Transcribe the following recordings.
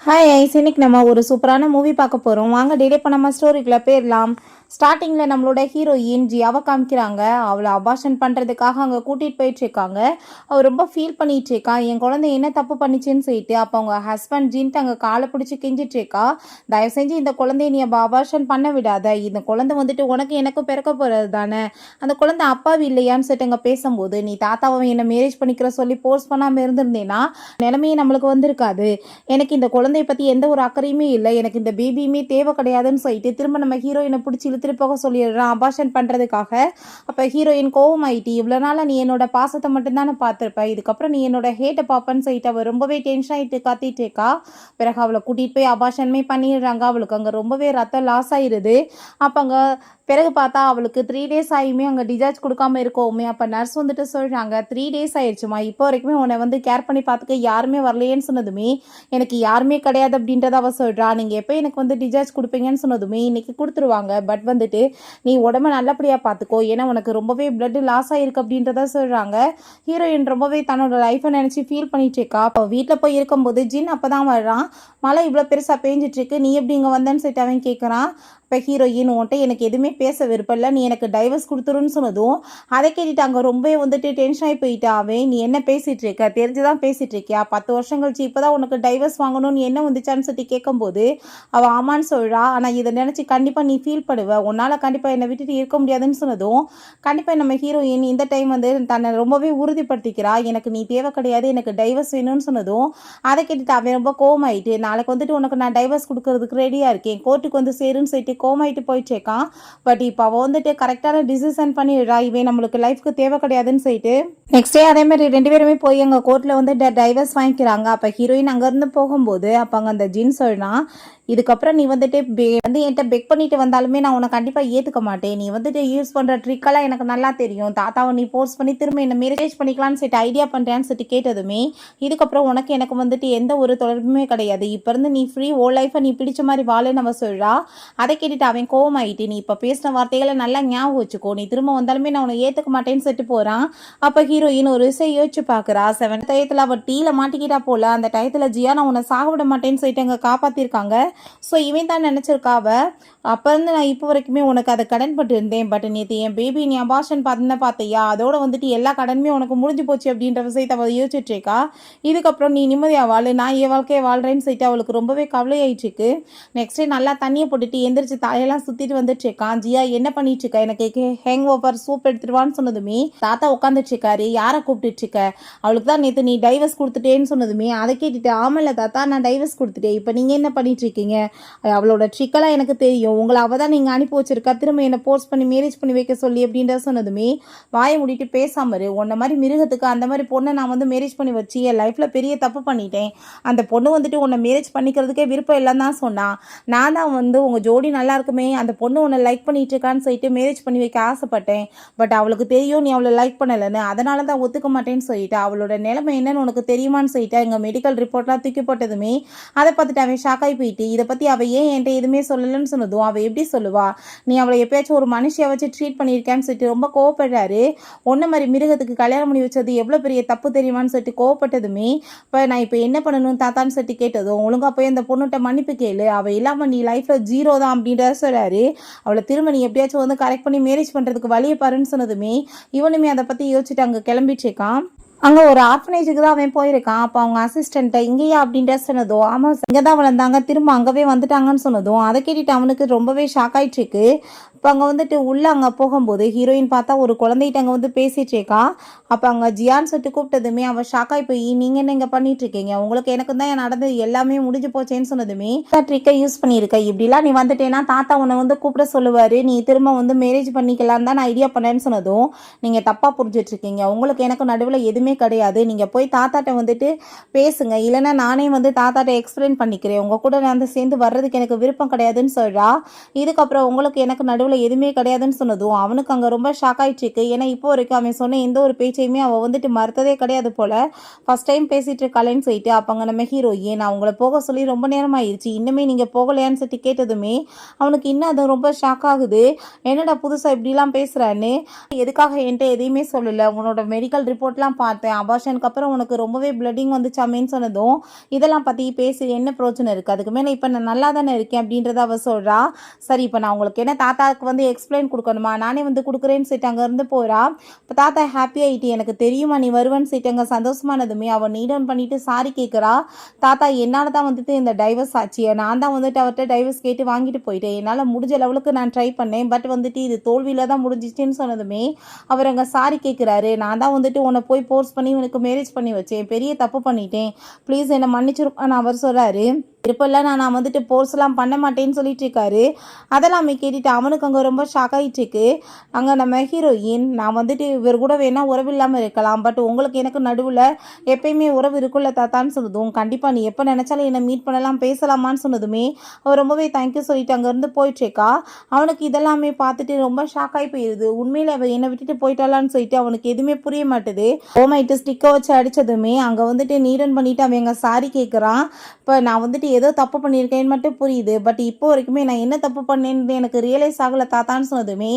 Hi ice, இன்னைக்கு நம்ம ஒரு சூப்பரான மூவி பார்க்க போகிறோம். வாங்க டிலே பண்ணாம ஸ்டோரிக்குள்ளே போயிடலாம். ஸ்டார்டிங்கில் நம்மளோட ஹீரோயின் ஜியாவை காமிக்கிறாங்க. அவளை அபார்ஷன் பண்ணுறதுக்காக அங்கே கூட்டிகிட்டு போயிட்டுருக்காங்க. அவள் ரொம்ப ஃபீல் பண்ணிகிட்ருக்கா, என் குழந்தை என்ன தப்பு பண்ணிச்சுன்னு சொல்லிட்டு. அப்போ அவங்க ஹஸ்பண்ட் ஜீன்ட்டு அங்கே காலை பிடிச்சி கெஞ்சிட்ருக்கா, தயவு செஞ்சு இந்த குழந்தைய நீ அபார்ஷன் பண்ண விடாத, இந்த குழந்தை வந்துட்டு உனக்கு எனக்கு பிறக்க போகிறது தானே, அந்த குழந்தை அப்பாவி இல்லையான்னு சொல்லிட்டு அங்கே பேசும்போது, நீ தாத்தாவை என்னை மேரேஜ் பண்ணிக்கிற சொல்லி போர்ஸ் பண்ணாமல் இருந்திருந்தேன்னா நிலைமையே நம்மளுக்கு வந்திருக்காது. எனக்கு இந்த குழந்தைய பற்றி எந்த ஒரு அக்கறையுமே இல்லை, எனக்கு இந்த பேபியுமே தேவை கிடையாதுன்னு சொல்லிட்டு திரும்ப நம்ம ஹீரோயினை பிடிச்சி இழுத்துட்டு போக சொல்லிடுறான் அபார்ஷன் பண்ணுறதுக்காக. அப்போ ஹீரோயின் கோவமாயிட்டு, இவ்வளோ நாளாக நீ என்னோட பாசத்தை மட்டும்தானே பார்த்துருப்ப, இதுக்கப்புறம் நீ என்னோட ஹேட்டை பார்ப்பேன்னு சொல்லிட்டு அவள் ரொம்பவே டென்ஷன் ஆகிட்டு காத்திட்டு இருக்கா. பிறகு அவளை கூட்டிகிட்டு போய் அபார்ஷன்மே பண்ணிடுறாங்க. அவளுக்கு அங்கே ரொம்பவே ரத்தம் லாஸ் ஆயிடுது. அப்போ அங்கே பிறகு பார்த்தா அவளுக்கு 3 days ஆகியுமே அங்கே டிசார்ஜ் கொடுக்காம இருக்கோமே. அப்போ நர்ஸ் வந்துட்டு சொல்கிறாங்க, 3 days ஆயிடுச்சுமா, இப்போ வரைக்குமே உன்னை வந்து கேர் பண்ணி பார்த்துக்க யாருமே வரலையேன்னு சொன்னதுமே, எனக்கு யாருமே கிடையாது அப்படின்றத அவள் சொல்கிறா. நீங்கள் எப்போ எனக்கு வந்து டிசார்ஜ் கொடுப்பீங்கன்னு சொன்னதுமே, இன்றைக்கி கொடுத்துருவாங்க, பட் வந்துட்டு நீ உடம்ப நல்லபடியாக பார்த்துக்கோ, ஏன்னா உனக்கு ரொம்பவே பிளட் லாஸ் ஆகிருக்கு அப்படின்றத சொல்கிறாங்க. ஹீரோயின் ரொம்பவே தன்னோட லைஃப்பை நினச்சி ஃபீல் பண்ணிட்டு இருக்கா. அப்போ வீட்டில் போய் இருக்கும்போது ஜின் அப்போ தான் வர்றான். மழை இவ்வளோ பெருசாக பேஞ்சிட்ருக்கு, நீ எப்படி இங்கே வந்தேன்னு சொல்லிட்டு அவன் கேட்குறான். இப்போ ஹீரோயின் உன்ட்ட எனக்கு எதுவுமே பேச விருப்பம் இல்லை, நீ எனக்கு டைவர்ஸ் கொடுத்துருன்னு சொன்னதும் அதை கேட்டுட்டு அங்கே ரொம்ப வந்துட்டு டென்ஷன் ஆகி போயிட்டா. அவன் நீ என்ன பேசிகிட்டு இருக்க, தெரிஞ்சுதான் பேசிகிட்டு இருக்கியா, 10 வருஷம் கழிச்சு இப்போ தான் உனக்கு டைவர்ஸ் வாங்கணும்னு என்ன வந்துச்சான்னு சொல்லி கேட்கும்போது அவள் ஆமான்னு சொல்கிறா. ஆனால் இதை நினச்சி கண்டிப்பாக நீ ஃபீல் பண்ணுவ, உன்னால் கண்டிப்பாக என்னை விட்டுட்டு இருக்க முடியாதுன்னு சொன்னதும் கண்டிப்பாக நம்ம ஹீரோயின் இந்த டைம் வந்து தன்னை ரொம்பவே உறுதிப்படுத்திக்கிறா. எனக்கு நீ தேவை கிடையாது, எனக்கு டைவர்ஸ் வேணும்னு சொன்னதும் அதை கேட்டுட்டு அவன் ரொம்ப கோவமாயிட்டு, நாளைக்கு வந்துட்டு உனக்கு நான் டைவர்ஸ் கொடுக்கறதுக்கு ரெடியாக இருக்கேன், கோர்ட்டுக்கு வந்து சேருன்னு சொல்லிட்டு கோமாயிட்டு போயிட்டுருக்கான். பட் இப்போ அவள் வந்துட்டு கரெக்டான டிசிஷன் பண்ணிடுறா, இவன் நம்மளுக்கு லைஃப்க்கு தேவை கிடையாதுன்னு சொல்லிட்டு. நெக்ஸ்ட் டே அதே மாதிரி 2 பேருமே போய் எங்கள் கோர்ட்டில் வந்து டைவர்ஸ் வாங்கிக்கிறாங்க. அப்போ ஹீரோயின் அங்கேருந்து போகும்போது அப்போ அங்கே அந்த ஜின் சொல்றான், இதுக்கப்புறம் நீ வந்துட்டு வந்து என்கிட்ட பெக் பண்ணிட்டு வந்தாலுமே நான் உன்னை கண்டிப்பாக ஏற்றுக்க மாட்டேன், நீ வந்துட்டு யூஸ் பண்ணுற ட்ரிக்கெல்லாம் எனக்கு நல்லா தெரியும், தாத்தாவை நீ ஃபோர்ஸ் பண்ணி திரும்ப என்னை மேரேஜ் பண்ணிக்கலான்னு சொல்லிட்டு ஐடியா பண்ணுறேன்னு சொல்லிட்டு கேட்டதுமே, இதுக்கப்புறம் உனக்கு எனக்கு வந்துட்டு எந்த ஒரு தொடர்புமே கிடையாது, இப்போ இருந்து நீ ஃப்ரீ ஓ லைஃப்பை நீ பிடிச்ச மாதிரி வாழுன்னு நம்ம சொல்கிறா. அதை கேட்டுட்டு அவன் கோவமாயிட்டு, நீ இப்போ பேசின வார்த்தைகளை நல்லா ஞாபகம் வச்சுக்கோ, நீ திரும்ப வந்தாலுமே நான் உன்னை ஏற்றுக்க மாட்டேன்னு சொல்லிட்டு போகிறான். அப்போ ஹீரோயின் ஒரு விஷயம் யோசிச்சு பார்க்குறா. 7 டயத்தில் அவள் டீல மாட்டிக்கிட்டா போல, அந்த டயத்தில் ஜியா நான் உன்னை சாக விட மாட்டேன்னு சொல்லிட்டு அங்கே காப்பாற்றிருக்காங்க. ஸோ இவன் தான் நினச்சிருக்காவ, அப்போ இருந்து நான் இப்போ வரைக்குமே உனக்கு அதை கடன் பட்டு இருந்தேன், பட் நேற்று என் பேபி நீ அபார்ஷன் பார்த்தியா, அதோட வந்துட்டு எல்லா கடனுமே உனக்கு முடிஞ்சு போச்சு அப்படின்ற விஷயத்தை அவள் யோசிச்சுட்ருக்கா. இதுக்கப்புறம் நீ நிம்மதியாக வாழ், நான் என் வாழ்க்கையை வாழ்கிறேன்னு சொல்லிட்டு அவளுக்கு ரொம்பவே கவலையாயிட்டுருக்கு. நெக்ஸ்ட்டு நல்லா தண்ணியை போட்டுட்டு எந்திரிச்சு தலையெல்லாம் சுற்றிட்டு வந்துட்டுருக்கான். ஜியா என்ன பண்ணிட்டுருக்கா, எனக்கு ஹேங் ஓவர் சூப் எடுத்துருவான்னு சொன்னதுமே தாத்தா உட்காந்துட்ருக்காரு, யாரை கூப்பிட்டுட்ருக்க, அவளுக்கு தான் நேற்று நீ டைவர்ஸ் கொடுத்துட்டேன்னு சொன்னதுமே அதை கேட்டுட்டு, ஆமல்ல தாத்தா நான் டைவர்ஸ் கொடுத்துட்டேன், இப்போ நீங்கள் என்ன பண்ணிட்டுருக்கீங்க, அவளோட ட்ரிக்கெல்லாம் எனக்கு தெரியும், உங்களை அவள் தான் நீங்கள் அனுப்பி வச்சிருக்கா, திரும்ப என்னை போர்ஸ் பண்ணி மேரேஜ் பண்ணி வைக்க சொல்லி அப்படின்ற சொன்னதுமே வாயை முடிட்டு பேசாமரு, உன்ன மாதிரி மிருகத்துக்கு அந்த மாதிரி பொண்ணை நான் வந்து மேரேஜ் பண்ணி வச்சு என் லைஃப்பில் பெரிய தப்பு பண்ணிட்டேன், அந்த பொண்ணு வந்துட்டு உன்னை மேரேஜ் பண்ணிக்கிறதுக்கே விருப்பம் இல்லைன்னு தான் சொன்னான், நான் தான் வந்து உங்கள் ஜோடி நல்லா இருக்குமே, அந்த பொண்ணு உன்னை லைக் பண்ணிட்டு இருக்கான்னு சொல்லிட்டு மேரேஜ் பண்ணி வைக்க ஆசைப்பட்டேன், பட் அவளுக்கு தெரியும் நீ அவளை லைக் பண்ணலைன்னு, அதனால தான் ஒத்துக்க மாட்டேன்னு சொல்லிட்டு, அவளோட நிலைமை என்னன்னு உனக்கு தெரியுமான்னு சொல்லிட்டு எங்கள் மெடிக்கல் ரிப்போர்ட்லாம் தூக்கி போட்டதுமே அதை பார்த்துட்டு அவன் ஷாக்காகி போயிட்டு, இதை பற்றி அவள் ஏன் என்கிட்ட எதுவுமே சொல்லலைன்னு சொன்னதும் அவள் எப்படி சொல்லுவா, நீ அவளை எப்பயாச்சும் ஒரு மனுஷியை வச்சு ட்ரீட் பண்ணியிருக்கேன்னு சொல்லிட்டு ரொம்ப கோவப்படுறாரு. ஒன்றை மாதிரி மிருகத்துக்கு கல்யாணம் பண்ணி வச்சது எவ்வளோ பெரிய தப்பு தெரியுமான்னு சொல்லிட்டு கோவப்பட்டதுமே, இப்போ நான் இப்போ என்ன பண்ணணும் தாத்தான்னு சொல்லிட்டு கேட்டதும், ஒழுங்காக போய் அந்த பொண்ணுகிட்ட மன்னிப்பு கேளு, அவள் இல்லாமல் நீ லைஃப்பில் 0 தான் அப்படின்றத சொல்கிறாரு. அவளை திரும்ப நீ எப்படியாச்சும் வந்து கரெக்ட் பண்ணி மேரேஜ் பண்ணுறதுக்கு வழியை பாருன்னு சொன்னதுமே இவனுமே அதை பற்றி யோசிச்சுட்டு அங்கே கிளம்பிட்டுருக்கான். அங்கே ஒரு ஆர்ஃபனேஜுக்கு தான் அவன் போயிருக்கான். அப்போ அவங்க அசிஸ்டண்ட்டை இங்கேயா அப்படின்ற சொன்னதும், ஆமாம் இங்கே தான் வளர்ந்தாங்க, திரும்ப அங்கவே வந்துட்டாங்கன்னு சொன்னதும் அதை கேட்டுட்டு அவனுக்கு ரொம்பவே ஷாக் ஆகிட்டுருக்கு. இப்போ அங்கே வந்துட்டு உள்ளே அங்கே போகும்போது ஹீரோயின் பார்த்தா ஒரு குழந்தைகிட்ட அங்கே வந்து பேசிகிட்ருக்கா. அப்போ அங்கே ஜியான்னு சொல்லிட்டு கூப்பிட்டதுமே அவள் ஷாக்காகி போய், நீங்கள் என்ன இங்கே பண்ணிகிட்ருக்கீங்க, உங்களுக்கு எனக்கு தான் நடந்தது எல்லாமே முடிஞ்சு போச்சேன்னு சொன்னதுமே ட்ரிக்கை யூஸ் பண்ணியிருக்க, இப்படிலாம் நீ வந்துட்டேன்னா தாத்தா உன்னை வந்து கூப்பிட சொல்லுவார், நீ திரும்ப வந்து மேரேஜ் பண்ணிக்கலான்னு தான் நான் ஐடியா பண்ணேன்னு சொன்னதும் நீங்கள் தப்பாக புரிஞ்சிட்ருக்கீங்க, உங்களுக்கு எனக்கு நடுவில் எதுவுமே கிடையாது, நீங்கள் போய் தாத்தாட்ட வந்துட்டு பேசுங்க, இல்லைனா நானே வந்து தாத்தாட்ட எக்ஸ்பிளைன் பண்ணிக்கிறேன், உங்கள் கூட நான் வந்து சேர்ந்து வர்றதுக்கு எனக்கு விருப்பம் கிடையாதுன்னு சொல்கிறா. இதுக்கப்புறம் உங்களுக்கு எனக்கு நடுவில் நடுவில் எதுவுமே கிடையாதுன்னு சொன்னதும் அவனுக்கு அங்கே ரொம்ப ஷாக் ஆயிடுச்சு. ஏன்னா இப்போ வரைக்கும் அவன் சொன்ன எந்த ஒரு பேச்சையுமே அவள் வந்துட்டு மறுத்ததே கிடையாது போல். ஃபஸ்ட் டைம் பேசிகிட்டு இருக்காளேன்னு சொல்லிட்டு அப்போ அங்கே நம்ம ஹீரோயின் நான் உங்களை போக சொல்லி ரொம்ப நேரம் ஆயிடுச்சு, இன்னுமே நீங்கள் போகலையான்னு சொல்லிட்டு கேட்டதுமே அவனுக்கு இன்னும் அது ரொம்ப ஷாக் ஆகுது. என்னடா புதுசாக இப்படிலாம் பேசுகிறான்னு, எதுக்காக என்கிட்ட எதையுமே சொல்லலை, உன்னோட மெடிக்கல் ரிப்போர்ட்லாம் பார்த்தேன், அபார்ஷனுக்கு அப்புறம் உனக்கு ரொம்பவே பிளட்டிங் வந்துச்சாமேன்னு சொன்னதும் இதெல்லாம் பற்றி பேசி என்ன பிரயோஜனம் இருக்குது, அதுக்கு மேலே இப்போ நான் நல்லா தானே இருக்கேன் அப்படின்றத அவள் சொல்கிறா. சரி இப்போ நான் உங்களுக்கு என்ன தாத்தாவுக்கு வந்து எக்ஸ்பிளைன் கொடுக்கணுமா, நானே வந்து கொடுக்குறேன்னு சொல்லிட்டு அங்கேருந்து போகிறா. இப்போ தாத்தா ஹாப்பி ஆகிட்டு எனக்கு தெரியுமா நீ வருவேன்னு சொல்லிட்டு அங்கே சந்தோஷமானதுமே அவள் நீட் டவுன் பண்ணிட்டு சாரி கேட்குறா. தாத்தா என்னால் தான் வந்துட்டு இந்த டைவர்ஸ் ஆச்சு, நான் தான் வந்துட்டு அவர்கிட்ட டைவர்ஸ் கேட்டு வாங்கிட்டு போயிட்டேன், என்னால் முடிஞ்ச லெவலுக்கு நான் ட்ரை பண்ணேன், பட் வந்துட்டு இது தோல்வியில் தான் முடிஞ்சிச்சுன்னு சொன்னதுமே அவர் அங்கே சாரி கேட்குறாரு. நான் தான் வந்துட்டு உன்னை போய் ஃபோர்ஸ் பண்ணி உனக்கு மேரேஜ் பண்ணி வச்சேன், பெரிய தப்பு பண்ணிட்டேன், ப்ளீஸ் என்னை மன்னிச்சிருப்பான்னு அவர் சொல்கிறாரு. இருப்பில்ல நான் வந்துட்டு போர்ஸ்லாம் பண்ண மாட்டேன்னு சொல்லிட்டு இருக்காரு. அதெல்லாமே கேட்டுட்டு அவனுக்கு அங்கே ரொம்ப ஷாக் ஆகிட்டுருக்கு. அங்கே நம்ம ஹீரோயின் நான் வந்துட்டு இவர் கூட வேணால் உறவு இல்லாமல் இருக்கலாம், பட் உங்களுக்கு எனக்கு நடுவில் எப்பயுமே உறவு இருக்குல்ல தாத்தான்னு சொன்னதும் கண்டிப்பாக நீ எப்போ நினச்சாலும் என்னை மீட் பண்ணலாம் பேசலாமான்னு சொன்னதுமே அவர் ரொம்பவே தேங்க்யூ சொல்லிட்டு அங்கேருந்து போயிட்டுருக்கா. அவனுக்கு இதெல்லாமே பார்த்துட்டு ரொம்ப ஷாக் ஆகி போயிடுது. உண்மையில் அவள் என்னை விட்டுட்டு போயிட்டாலான்னு சொல்லிட்டு அவனுக்கு எதுவுமே புரிய மாட்டுது. ஓமைட்டு ஸ்டிக்கை வச்சு அடித்ததுமே அங்கே வந்துட்டு நீடன் பண்ணிவிட்டு அவன் எங்கள் சாரி கேட்குறான். இப்போ நான் வந்துட்டு ஏதோ தப்பு பண்ணியிருக்கேன்னு மட்டும் புரியுது, பட் இப்போ வரைக்குமே நான் என்ன தப்பு பண்ணேன்னு எனக்கு ரியலைஸ் ஆகலை தாத்தான்னு சொன்னதுமே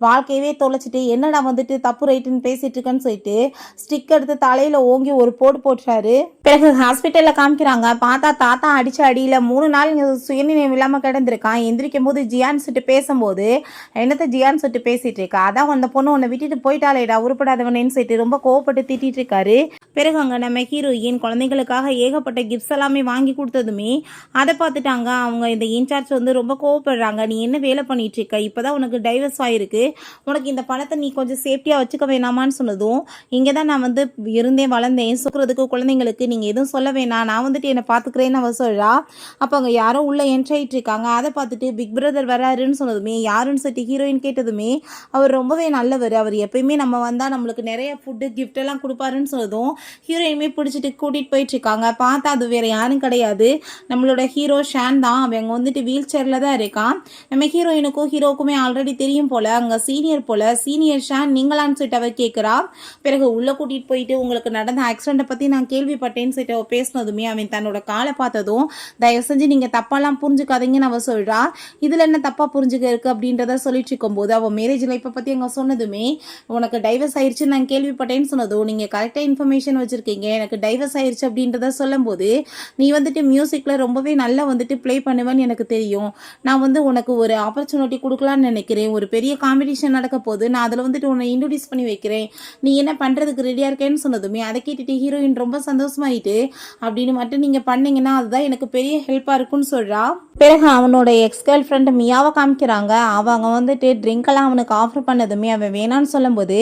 வாழ்க்கையவே தொலைச்சிட்டு என்னடா வந்துட்டு தப்பு ரைட்டுன்னு பேசிட்டு இருக்கேன்னு சொல்லிட்டு ஸ்டிக் எடுத்து தலையில் ஓங்கி ஒரு போடு போட்டுறாரு. பிறகு ஹாஸ்பிட்டலில் காமிக்கிறாங்க. பார்த்தா தாத்தா அடித்த அடியில் 3 நாள் சுயநினைவு இல்லாமல் கிடந்திருக்கான். எந்திரிக்கும் போது ஜியான்னு சொல்லிட்டு பேசும்போது என்னத்தை ஜியான்னு சொல்லிட்டு பேசிகிட்டு இருக்கா, அதான் அந்த பொண்ணு உன்னை விட்டுட்டு போயிட்டாலேடா உருப்படாதவனேன்னு சொல்லிட்டு ரொம்ப கோவப்பட்டு திட்டிகிட்டு இருக்காரு. பிறகு அங்கே நம்ம ஹீரோயின் குழந்தைங்களுக்காக ஏகப்பட்ட கிஃப்ட்ஸ் எல்லாமே வாங்கி கொடுத்ததுமே அதை பார்த்துட்டாங்க அவங்க இந்த இன்சார்ஜ் வந்து ரொம்ப கோவப்படுறாங்க. நீ என்ன வேலை பண்ணிட்டு இருக்க, இப்போதான் உனக்கு டைவர்ஸ் ஆகிருக்கு, உனக்கு இந்த பணத்தை நீ கொஞ்சம் சேஃப்டியாக வச்சுக்க வேணாமான்னு சொன்னதும் இங்கே தான் நான் வந்து இருந்தேன் வளர்ந்தேன், சுற்றுறதுக்கு குழந்தைங்களுக்கு நீங்கள் எதுவும் சொல்ல வேணாம், நான் வந்துட்டு என்னை பார்த்துக்கிறேன்னு அவ சொல்கிறா. அப்போ அங்கே யாரோ உள்ளே என்ட்ரி ஆகிட்டு இருக்காங்க. அதை பார்த்துட்டு பிக் பிரதர் வராருன்னு சொன்னதுமே யாருன்னு சொல்லிட்டு ஹீரோயின் கேட்டதுமே அவர் ரொம்பவே நல்லவர், அவர் எப்பயுமே நம்ம வந்தால் நம்மளுக்கு நிறைய ஃபுட்டு கிஃப்ட் எல்லாம் கொடுப்பாருன்னு சொன்னதும் ஹீரோயினுமே பிடிச்சிட்டு கூட்டிகிட்டு போயிட்டு இருக்காங்க. பார்த்தா அது வேறு யாரும் கிடையாது, நம்மளோட ஹீரோ ஷான் தான். அவங்க வந்துட்டு வீல் சேரில் தான் இருக்கான். நம்ம ஹீரோயினுக்கும் ஹீரோக்குமே ஆல்ரெடி தெரியும் போல், அங்கே சீனியர் போல். சீனியர் ஷான் நீங்களான்னு சொல்லிட்டு அவ கேட்குறா. பிறகு உள்ளே கூட்டிகிட்டு போயிட்டு உங்களுக்கு நடந்த ஆக்சிடெண்ட்டை பற்றி நான் கேள்விப்பட்டேன்னு சொல்லிட்டு அவள் பேசினதுமே அவன் தன்னோட காலை பார்த்ததும் தயவு செஞ்சு நீங்கள் தப்பாலாம் புரிஞ்சுக்காதீங்கன்னு அவள் சொல்கிறா. இதில் என்ன தப்பாக புரிஞ்சுக்க இருக்குது அப்படின்றத சொல்லிட்டு இருக்கும்போது அவள் மேரேஜ் லைஃப்பை பற்றி அங்கே சொன்னதுமே உனக்கு டைவர்ஸ் ஆயிடுச்சுன்னு நான் கேள்விப்பட்டேன்னு சொன்னதும் நீங்கள் கரெக்டாக இன்ஃபர்மேஷன் வச்சுருக்கீங்க, எனக்கு டைவர்ஸ் ஆயிடுச்சு அப்படின்றத சொல்லும்போது நீ வந்துட்டு மியூசிக்கில் ரொம்பவே நல்லா வந்துட்டு ப்ளே பண்ணுவேன்னு எனக்கு தெரியும், நான் வந்து உனக்கு ஒரு ஆப்பர்ச்சுனிட்டி கொடுக்கலான்னு நினைக்கிறேன், ஒரு பெரிய காம்படிஷன் நடக்க போது நான் அதில் வந்துட்டு உன்னை இன்ட்ரோடியூஸ் பண்ணி வைக்கிறேன், நீ என்ன பண்ணுறதுக்கு ரெடியாக இருக்கேன்னு சொன்னதுமே அதை கேட்டுட்டு ஹீரோயின் ரொம்ப சந்தோஷமாயிட்டு அப்படின்னு மட்டும் நீங்கள் பண்ணீங்கன்னா அதுதான் எனக்கு பெரிய ஹெல்ப்பாக இருக்குன்னு சொல்கிறா. பிறகு அவனோட எக்ஸ் கேர்ள் ஃப்ரெண்டு மியாவை காமிக்கிறாங்க. அவங்க வந்துட்டு ட்ரிங்க்கெல்லாம் அவனுக்கு ஆஃபர் பண்ணதுமே அவன் வேணான்னு சொல்லும்போது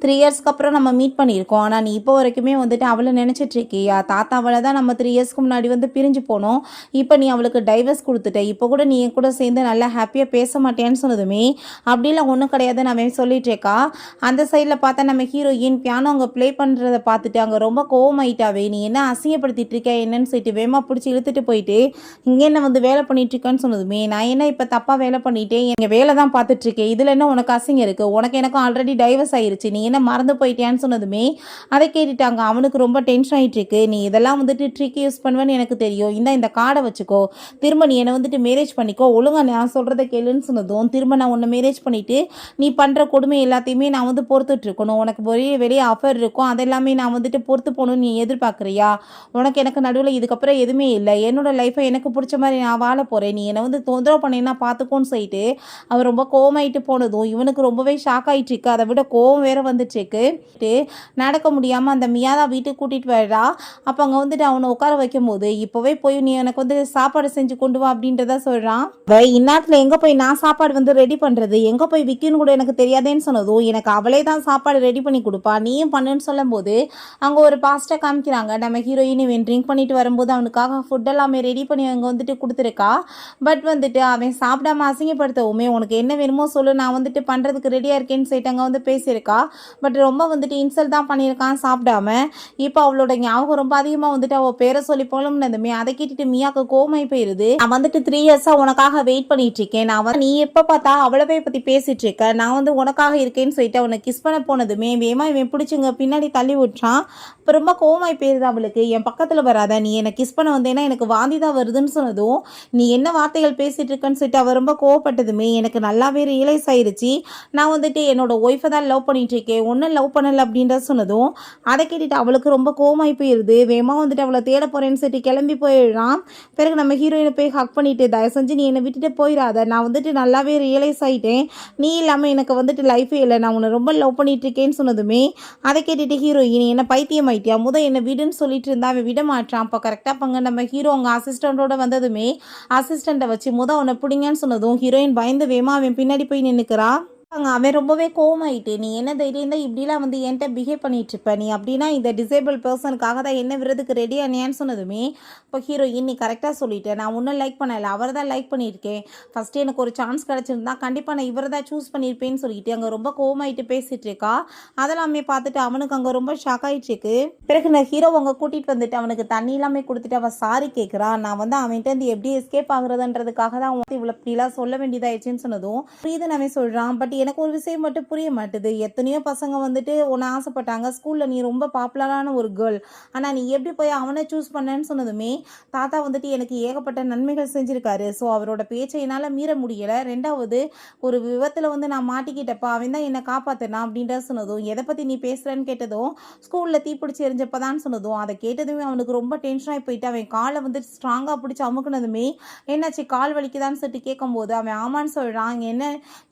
3 இயர்ஸ்க்கு அப்புறம் நம்ம மீட் பண்ணியிருக்கோம், ஆனால் நீ இப்போ வரைக்குமே வந்துட்டு அவளை நினச்சிட்டு இருக்கியா, தாத்தா அவளை தான் நம்ம 3 இயர்ஸ்க்கு முன்னாடி வந்து பிரிஞ்சு போனோம், இப்போ நீ அவளுக்கு டைவர்ஸ் கொடுத்துட்ட, இப்போ கூட நீ கூட சேர்ந்து நல்லா ஹாப்பியாக பேச மாட்டேன்னு சொன்னதுமே அப்படிலாம் ஒன்றும் கிடையாதுன்னு அவன் சொல்லிட்டு இருக்கா. அந்த சைடில் பார்த்தா நம்ம ஹீரோயின் பியானோ அங்கே ப்ளே பண்ணுறதை பார்த்துட்டு அங்கே ரொம்ப கோவமாயிட்டாவே, நீ என்ன அசிங்கப்படுத்திட்டு இருக்க என்னன்னு சொல்லிட்டு வேமா பிடிச்சி இழுத்துட்டு போயிட்டு இங்கே என்ன வந்து வேலை பண்ணிட்டு இருக்கேன்னு சொன்னதுமே நான் என்ன இப்போ தப்பாக வேலை பண்ணிட்டேன், எங்கள் வேலை தான் பார்த்துட்டு இருக்கேன், இதில் என்ன உனக்கு அசிங்கம் இருக்குது, உனக்கு எனக்கும் ஆல்ரெடி டைவர்ஸ் ஆயிடுச்சு, நீ என்ன மறந்து போயிட்டேன்னு சொன்னதுமே அதை கேட்டுட்டாங்க. அவனுக்கு ரொம்ப டென்ஷன் ஆகிட்டு இருக்கு. நீ இதெல்லாம் வந்துட்டு ட்ரிக் யூஸ் பண்ணுவேன்னு எனக்கு தெரியும், இந்த கார்டை வச்சுக்கோ, திரும்ப நீ என்னை வந்துட்டு மேரேஜ் பண்ணிக்கோ, ஒழுங்காக நான் சொல்கிறத கேளுன்னு சொன்னதும் திரும்ப நான் உன்னை மேரேஜ் பண்ணிவிட்டு நீ பண்ணுற கொடுமை எல்லாத்தையுமே நான் வந்து பொறுத்துட்டு இருக்கணும், உனக்கு வெளியே ஆஃபர் இருக்கும் அதெல்லாமே நான் வந்துட்டு பொறுத்து போகணும்னு நீ எதிர்பார்க்குறியா, உனக்கு எனக்கு நடுவில் இதுக்கப்புறம் எதுவுமே இல்லை, என்னோட லைஃப்பை எனக்கு பிடிச்ச மாதிரி நான் வாழ போகிறேன், நீ என்னை வந்து தொந்தரவு பண்ணினா பார்த்துக்கோன்னு சொல்லிட்டு அவர் ரொம்ப கோவமாயிட்டு போனதும் இவனுக்கு ரொம்பவே ஷாக் ஆகிட்டு இருக்கு. அதை விட கோவம் வேற வந்துட்டுருக்கு. நடக்க முடியாமல் அந்த மியாதா வீட்டுக்கு கூட்டிகிட்டு வரா. அப்போ அங்கே வந்துட்டு அவனை உட்கார வைக்கும் போது இப்போவே போய் நீ எனக்கு வந்து சாப்பாடு செஞ்சு கொண்டு வா அப்படின்றத சொல்கிறான். இந்நேரத்தில் எங்கே போய் நான் சாப்பாடு வந்து ரெடி பண்ணுறது, எங்கே போய் விற்கணும் கூட எனக்கு தெரியாதேன்னு சொன்னதும் எனக்கு அவளே தான் சாப்பாடு ரெடி பண்ணி கொடுப்பா, நீயும் பண்ணுன்னு சொல்லும் போது அங்கே ஒரு பாஸ்ட்டை காமிக்கிறாங்க. நம்ம ஹீரோயின் இவன் ட்ரிங்க் பண்ணிட்டு வரும்போது அவனுக்காக ஃபுட் எல்லாமே ரெடி பண்ணி அங்கே வந்துட்டு கொடுத்துருக்கா. பட் வந்துட்டு அவன் சாப்பிடாம அசிங்கப்படுத்தவுமே உனக்கு என்ன வேணுமோ சொல்லு, நான் வந்துட்டு பண்ணுறதுக்கு ரெடியாக இருக்கேன்னு சொல்லிட்டு அங்கே வந்து பேசியிருக்கா. பட் ரொம்ப வந்துட்டு இன்சல்ட் தான் பண்ணியிருக்கான் சாப்பிடாம. இப்போ அவளோட ஞாபகம் ரொம்ப அதிகமாக வந்துட்டு அவள் பேரை சொல்லி போலும்னதுமே அதை கேட்டுட்டு மியாக்கு கோமாய் போயிருது. நான் வந்துட்டு 3 இயர்ஸா உனக்காக வெயிட் பண்ணிட்டு இருக்கேன். நான் வந்து நீ எப்ப பார்த்தா அவளவே பத்தி பேசிட்டு இருக்க. நான் வந்து உனக்காக இருக்கேன்னு சொல்லிட்டு அவனை கிஸ் பண்ண போனதுமே வேமா இவன் பிடிச்சுங்க பின்னாடி தள்ளி விட்டுறான். இப்போ ரொம்ப கோமாய் போயிருது அவளுக்கு. என் பக்கத்துல வராத, நீ என்னை கிஸ் பண்ண வந்தேன்னா எனக்கு வாந்தி தான் வருதுன்னு சொன்னதும் நீ என்ன வார்த்தைகள் பேசிட்டு இருக்கன்னு சொல்லிட்டு அவ ரொம்ப கோவப்பட்டதுமே எனக்கு நல்லாவே ரியலைஸ் ஆயிருச்சு. நான் வந்துட்டு என்னோட ஒய்ஃபை தான் லவ் பண்ணிட்டு இருக்கேன், ஒன்னும் லவ் பண்ணல அப்படின்ற சொன்னதும் அதை கேட்டுட்டு அவளுக்கு ரொம்ப கோமாய் போயிருது. வேமா வந்துட்டு அவளை தேட போறேன்னு சொல்லிட்டு கிளம்பி போயிடுறான். பிறகு நம்ம ஹீரோயினை போய் ஹக் பண்ணிட்டு தயவு செஞ்சு நீ என்னை விட்டுட்டு போயிடாத, நான் வந்துட்டு நல்லாவே ரியலைஸ் ஆகிட்டேன், நீ இல்லாமல் எனக்கு வந்துட்டு லைஃபே இல்லை, நான் உன்னை ரொம்ப லவ் பண்ணிட்டு இருக்கேன்னு சொன்னதுமே அதை கேட்டுட்டு ஹீரோயின் என்ன பைத்தியம் ஆயிட்டியா, என்னை விடுன்னு சொல்லிட்டு இருந்தா அவன் விட மாட்டான். அப்போ கரெக்டாக பங்க நம்ம ஹீரோ அவங்க அசிஸ்டண்டோட வந்ததுமே அசிஸ்டண்ட்டை வச்சு அவனை பிடிங்கன்னு சொன்னதும் ஹீரோயின் பயந்து வேமா அவன் பின்னாடி போய் நின்றுக்கிறா. அவன் ரொம்பவே கோவமாயிட்டு நீ என்ன தைரியம் தான் இப்படிலாம் வந்து என்கிட்ட பிஹேவ் பண்ணிட்டு இருப்ப, நீ அப்படின்னா இந்த டிசேபிள் பர்சனுக்காக தான் என்ன விடுறதுக்கு ரெடி ஆனியான்னு சொன்னதுமே இப்போ ஹீரோயின் நீ கரெக்டாக சொல்லிட்டேன், நான் ஒன்றும் லைக் பண்ணலை, அவரை தான் லைக் பண்ணியிருக்கேன், ஃபஸ்ட்டு எனக்கு ஒரு சான்ஸ் கிடச்சிருந்தா கண்டிப்பாக நான் இவரை தான் சூஸ் பண்ணியிருப்பேன்னு சொல்லிட்டு அங்கே ரொம்ப கோவமாயிட்டு பேசிகிட்டு இருக்கா. அதெல்லாமே பார்த்துட்டு அவனுக்கு அங்கே ரொம்ப ஷாக் ஆகிட்டு இருக்கு. பிறகு நான் ஹீரோ அவங்க கூட்டிகிட்டு வந்துட்டு அவனுக்கு தண்ணி எல்லாமே கொடுத்துட்டு அவன் சாரி கேட்குறான். நான் வந்து அவன்கிட்ட இருந்து எப்படி எஸ்கேப் ஆகுறதுன்றதுக்காக தான் அவன் இவ்வளோ இப்படிலாம் சொல்ல வேண்டியதாயிடுச்சுன்னு சொன்னதும் புரியுதுன்னு அவன் சொல்கிறான். பட் எனக்கு ஒரு விஷயம் மட்டும் புரிய மாட்டுது, எத்தனையோ பசங்க வந்துட்டு உன்னை ஆசைப்பட்டாங்க, ஸ்கூலில் நீ ரொம்ப பாப்புலரான ஒரு கேர்ள், ஆனால் நீ எப்படி போய் அவனை சூஸ் பண்ணேன்னு சொன்னதுமே தாத்தா வந்துட்டு எனக்கு ஏகப்பட்ட நன்மைகள் செஞ்சுருக்காரு, ஸோ அவரோட பேச்சை என்னால் மீற முடியலை, ரெண்டாவது ஒரு விபத்தில் வந்து நான் மாட்டிக்கிட்டப்ப அவன் தான் என்னை காப்பாற்றினான் அப்படின்ற சொன்னதும் எதை பற்றி நீ பேசுகிறேன்னு கேட்டதும் ஸ்கூலில் தீப்பிடிச்சி எரிஞ்சப்பதான் சொன்னதும் அதை கேட்டதுமே அவனுக்கு ரொம்ப டென்ஷனாகி போயிட்டு அவன் காலை வந்து ஸ்ட்ராங்காக பிடிச்சி அமுக்குனதுமே என்னாச்சு கால் வலிக்குதான்னு சொல்லிட்டு கேட்கும்போது அவன் ஆமான்னு சொல்கிறான். என்ன